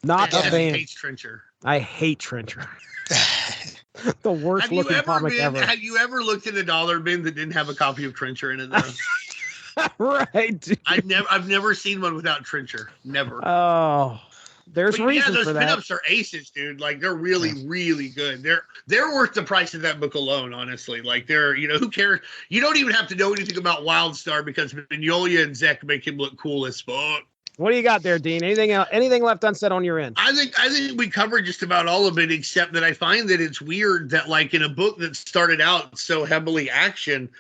not a fan. Hates Trencher. I hate Trencher. The worst looking comic ever. Have you ever looked at a dollar bin that didn't have a copy of Trencher in it, though? Right. Dude. I've never seen one without Trencher. Never. Oh, there's reason those for that. pinups are aces, dude. Like they're really, really good. They're worth the price of that book alone, honestly. Like who cares? You don't even have to know anything about Wildstar because Mignola and Zek make him look cool as fuck. What do you got there, Dean? Anything left unsaid on your end? I think we covered just about all of it, except that I find that it's weird that, like, in a book that started out so heavily action,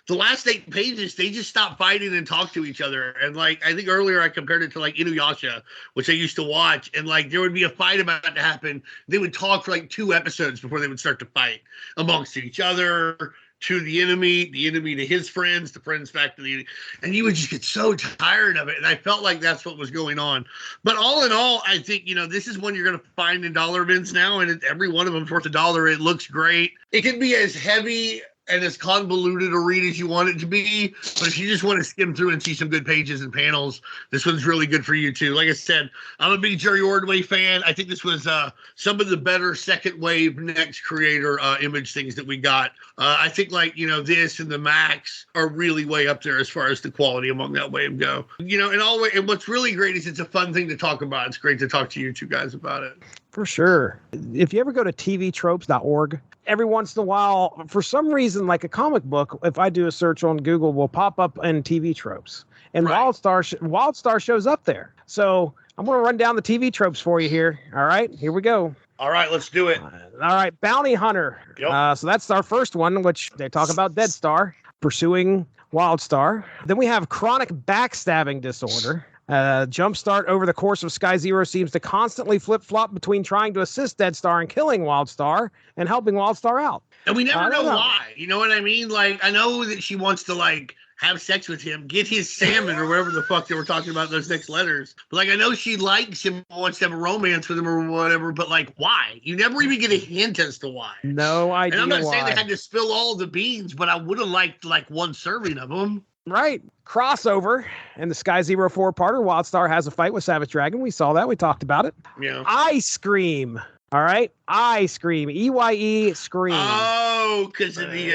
the last 8 pages, they just stop fighting and talk to each other. And, like, I think earlier I compared it to, like, Inuyasha, which I used to watch. And, like, there would be a fight about to happen. They would talk for, like, 2 episodes before they would start to fight amongst each other, to the enemy to his friends, the friends back to the enemy. And you would just get so tired of it. And I felt like that's what was going on. But all in all, I think, this is one you're going to find in dollar bins now. And every one of them's worth $1. It looks great. It can be as heavy and as convoluted a read as you want it to be. But if you just want to skim through and see some good pages and panels, this one's really good for you too. Like I said, I'm a big Jerry Ordway fan. I think this was some of the better second wave next creator image things that we got. I think this and the Max are really way up there as far as the quality among that wave go. And what's really great is it's a fun thing to talk about. It's great to talk to you two guys about it. For sure. If you ever go to tvtropes.org, every once in a while, for some reason, like a comic book, if I do a search on Google, will pop up in TV tropes. And right. Wildstar shows up there. So I'm going to run down the TV tropes for you here. All right, here we go. All right, let's do it. All right, Bounty Hunter. Yep. So that's our first one, which they talk about Dead Star pursuing Wildstar. Then we have Chronic Backstabbing Disorder. Jumpstart over the course of Sky Zero seems to constantly flip-flop between trying to assist Dead Star and killing Wildstar and helping Wildstar out. And we never know why. You know what I mean? Like, I know that she wants to, like, have sex with him, get his salmon or whatever the fuck they were talking about in those next letters. But, like, I know she likes him, wants to have a romance with him or whatever, but, like, why? You never even get a hint as to why. No idea why. And I'm not saying they had to spill all the beans, but I would have liked, like, one serving of them. Right. Crossover in the Sky Zero 4-parter. Wildstar has a fight with Savage Dragon. We saw that. We talked about it. Yeah. Ice Cream. All right. Ice Cream. EYE Scream. Oh, because of the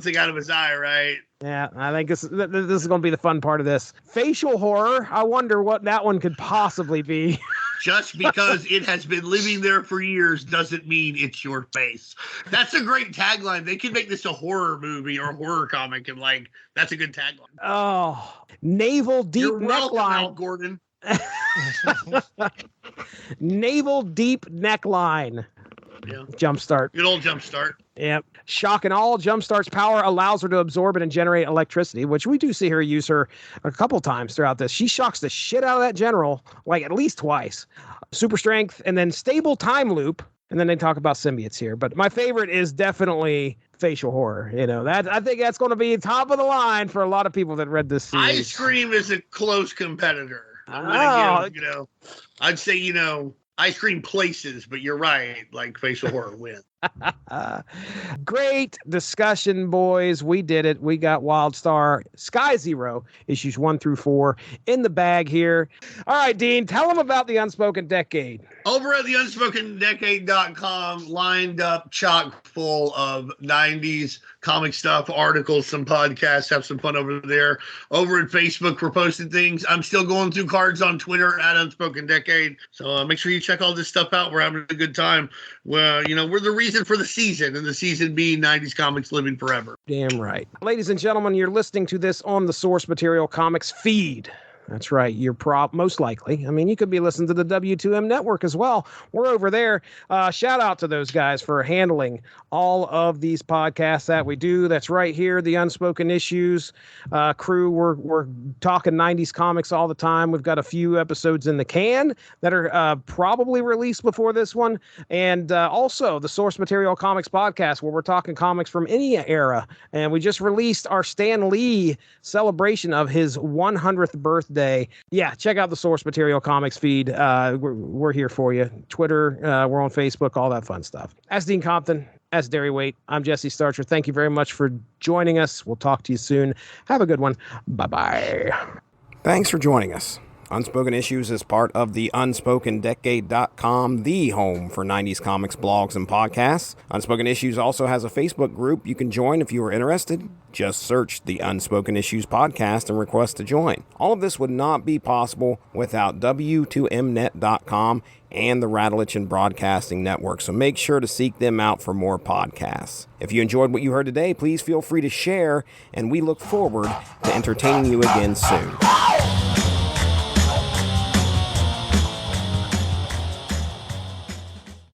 thing out of his eye, right? Yeah, I think this is going to be the fun part of this. Facial horror. I wonder what that one could possibly be. Just because it has been living there for years doesn't mean it's your face. That's a great tagline. They could make this a horror movie or a horror comic, and like that's a good tagline. Oh, navel deep You're welcome, neckline. Al Gordon. Navel deep neckline. Yeah. Jumpstart. Good old Jumpstart. Yep. Shock and all. Jumpstart's power allows her to absorb it and generate electricity, which we do see her use her a couple times throughout this. She shocks the shit out of that general, like at least twice. Super strength and then stable time loop. And then they talk about symbiotes here. But my favorite is definitely facial horror. That I think that's going to be top of the line for a lot of people that read this series. Ice Cream is a close competitor. I'm going to give, I'd say, Ice Cream places, but you're right. Like facial horror wins. Great discussion, boys. We did it. We got Wildstar Sky Zero issues 1 through 4 in the bag here. All right, Dean, tell them about the Unspoken Decade. Over at the UnspokenDecade.com, lined up chock full of 90s comic stuff, articles, some podcasts. Have some fun over there. Over at Facebook, we're posting things. I'm still going through cards on Twitter at Unspoken Decade. So make sure you check all this stuff out. We're having a good time. Well, we're the reason for the season, and the season being 90s comics living forever. Damn right. Ladies and gentlemen, you're listening to this on the Source Material Comics feed. That's right. You're most likely. I mean, you could be listening to the W2M network as well. We're over there. Shout out to those guys for handling all of these podcasts that we do. That's right here, the Unspoken Issues crew. We're talking 90s comics all the time. We've got a few episodes in the can that are probably released before this one. And also the Source Material Comics podcast, where we're talking comics from any era. And we just released our Stan Lee celebration of his 100th birthday. Yeah, check out the Source Material Comics feed. We're here for you. Twitter, we're on Facebook, all that fun stuff. As Dean Compton, as Darry Waite, I'm Jesse Starcher. Thank you very much for joining us. We'll talk to you soon. Have a good one. Bye-bye. Thanks for joining us. Unspoken Issues is part of the UnspokenDecade.com, the home for 90s comics, blogs, and podcasts. Unspoken Issues also has a Facebook group you can join if you are interested. Just search the Unspoken Issues podcast and request to join. All of this would not be possible without W2Mnet.com and the Rattlich and Broadcasting Network, so make sure to seek them out for more podcasts. If you enjoyed what you heard today, please feel free to share, and we look forward to entertaining you again soon.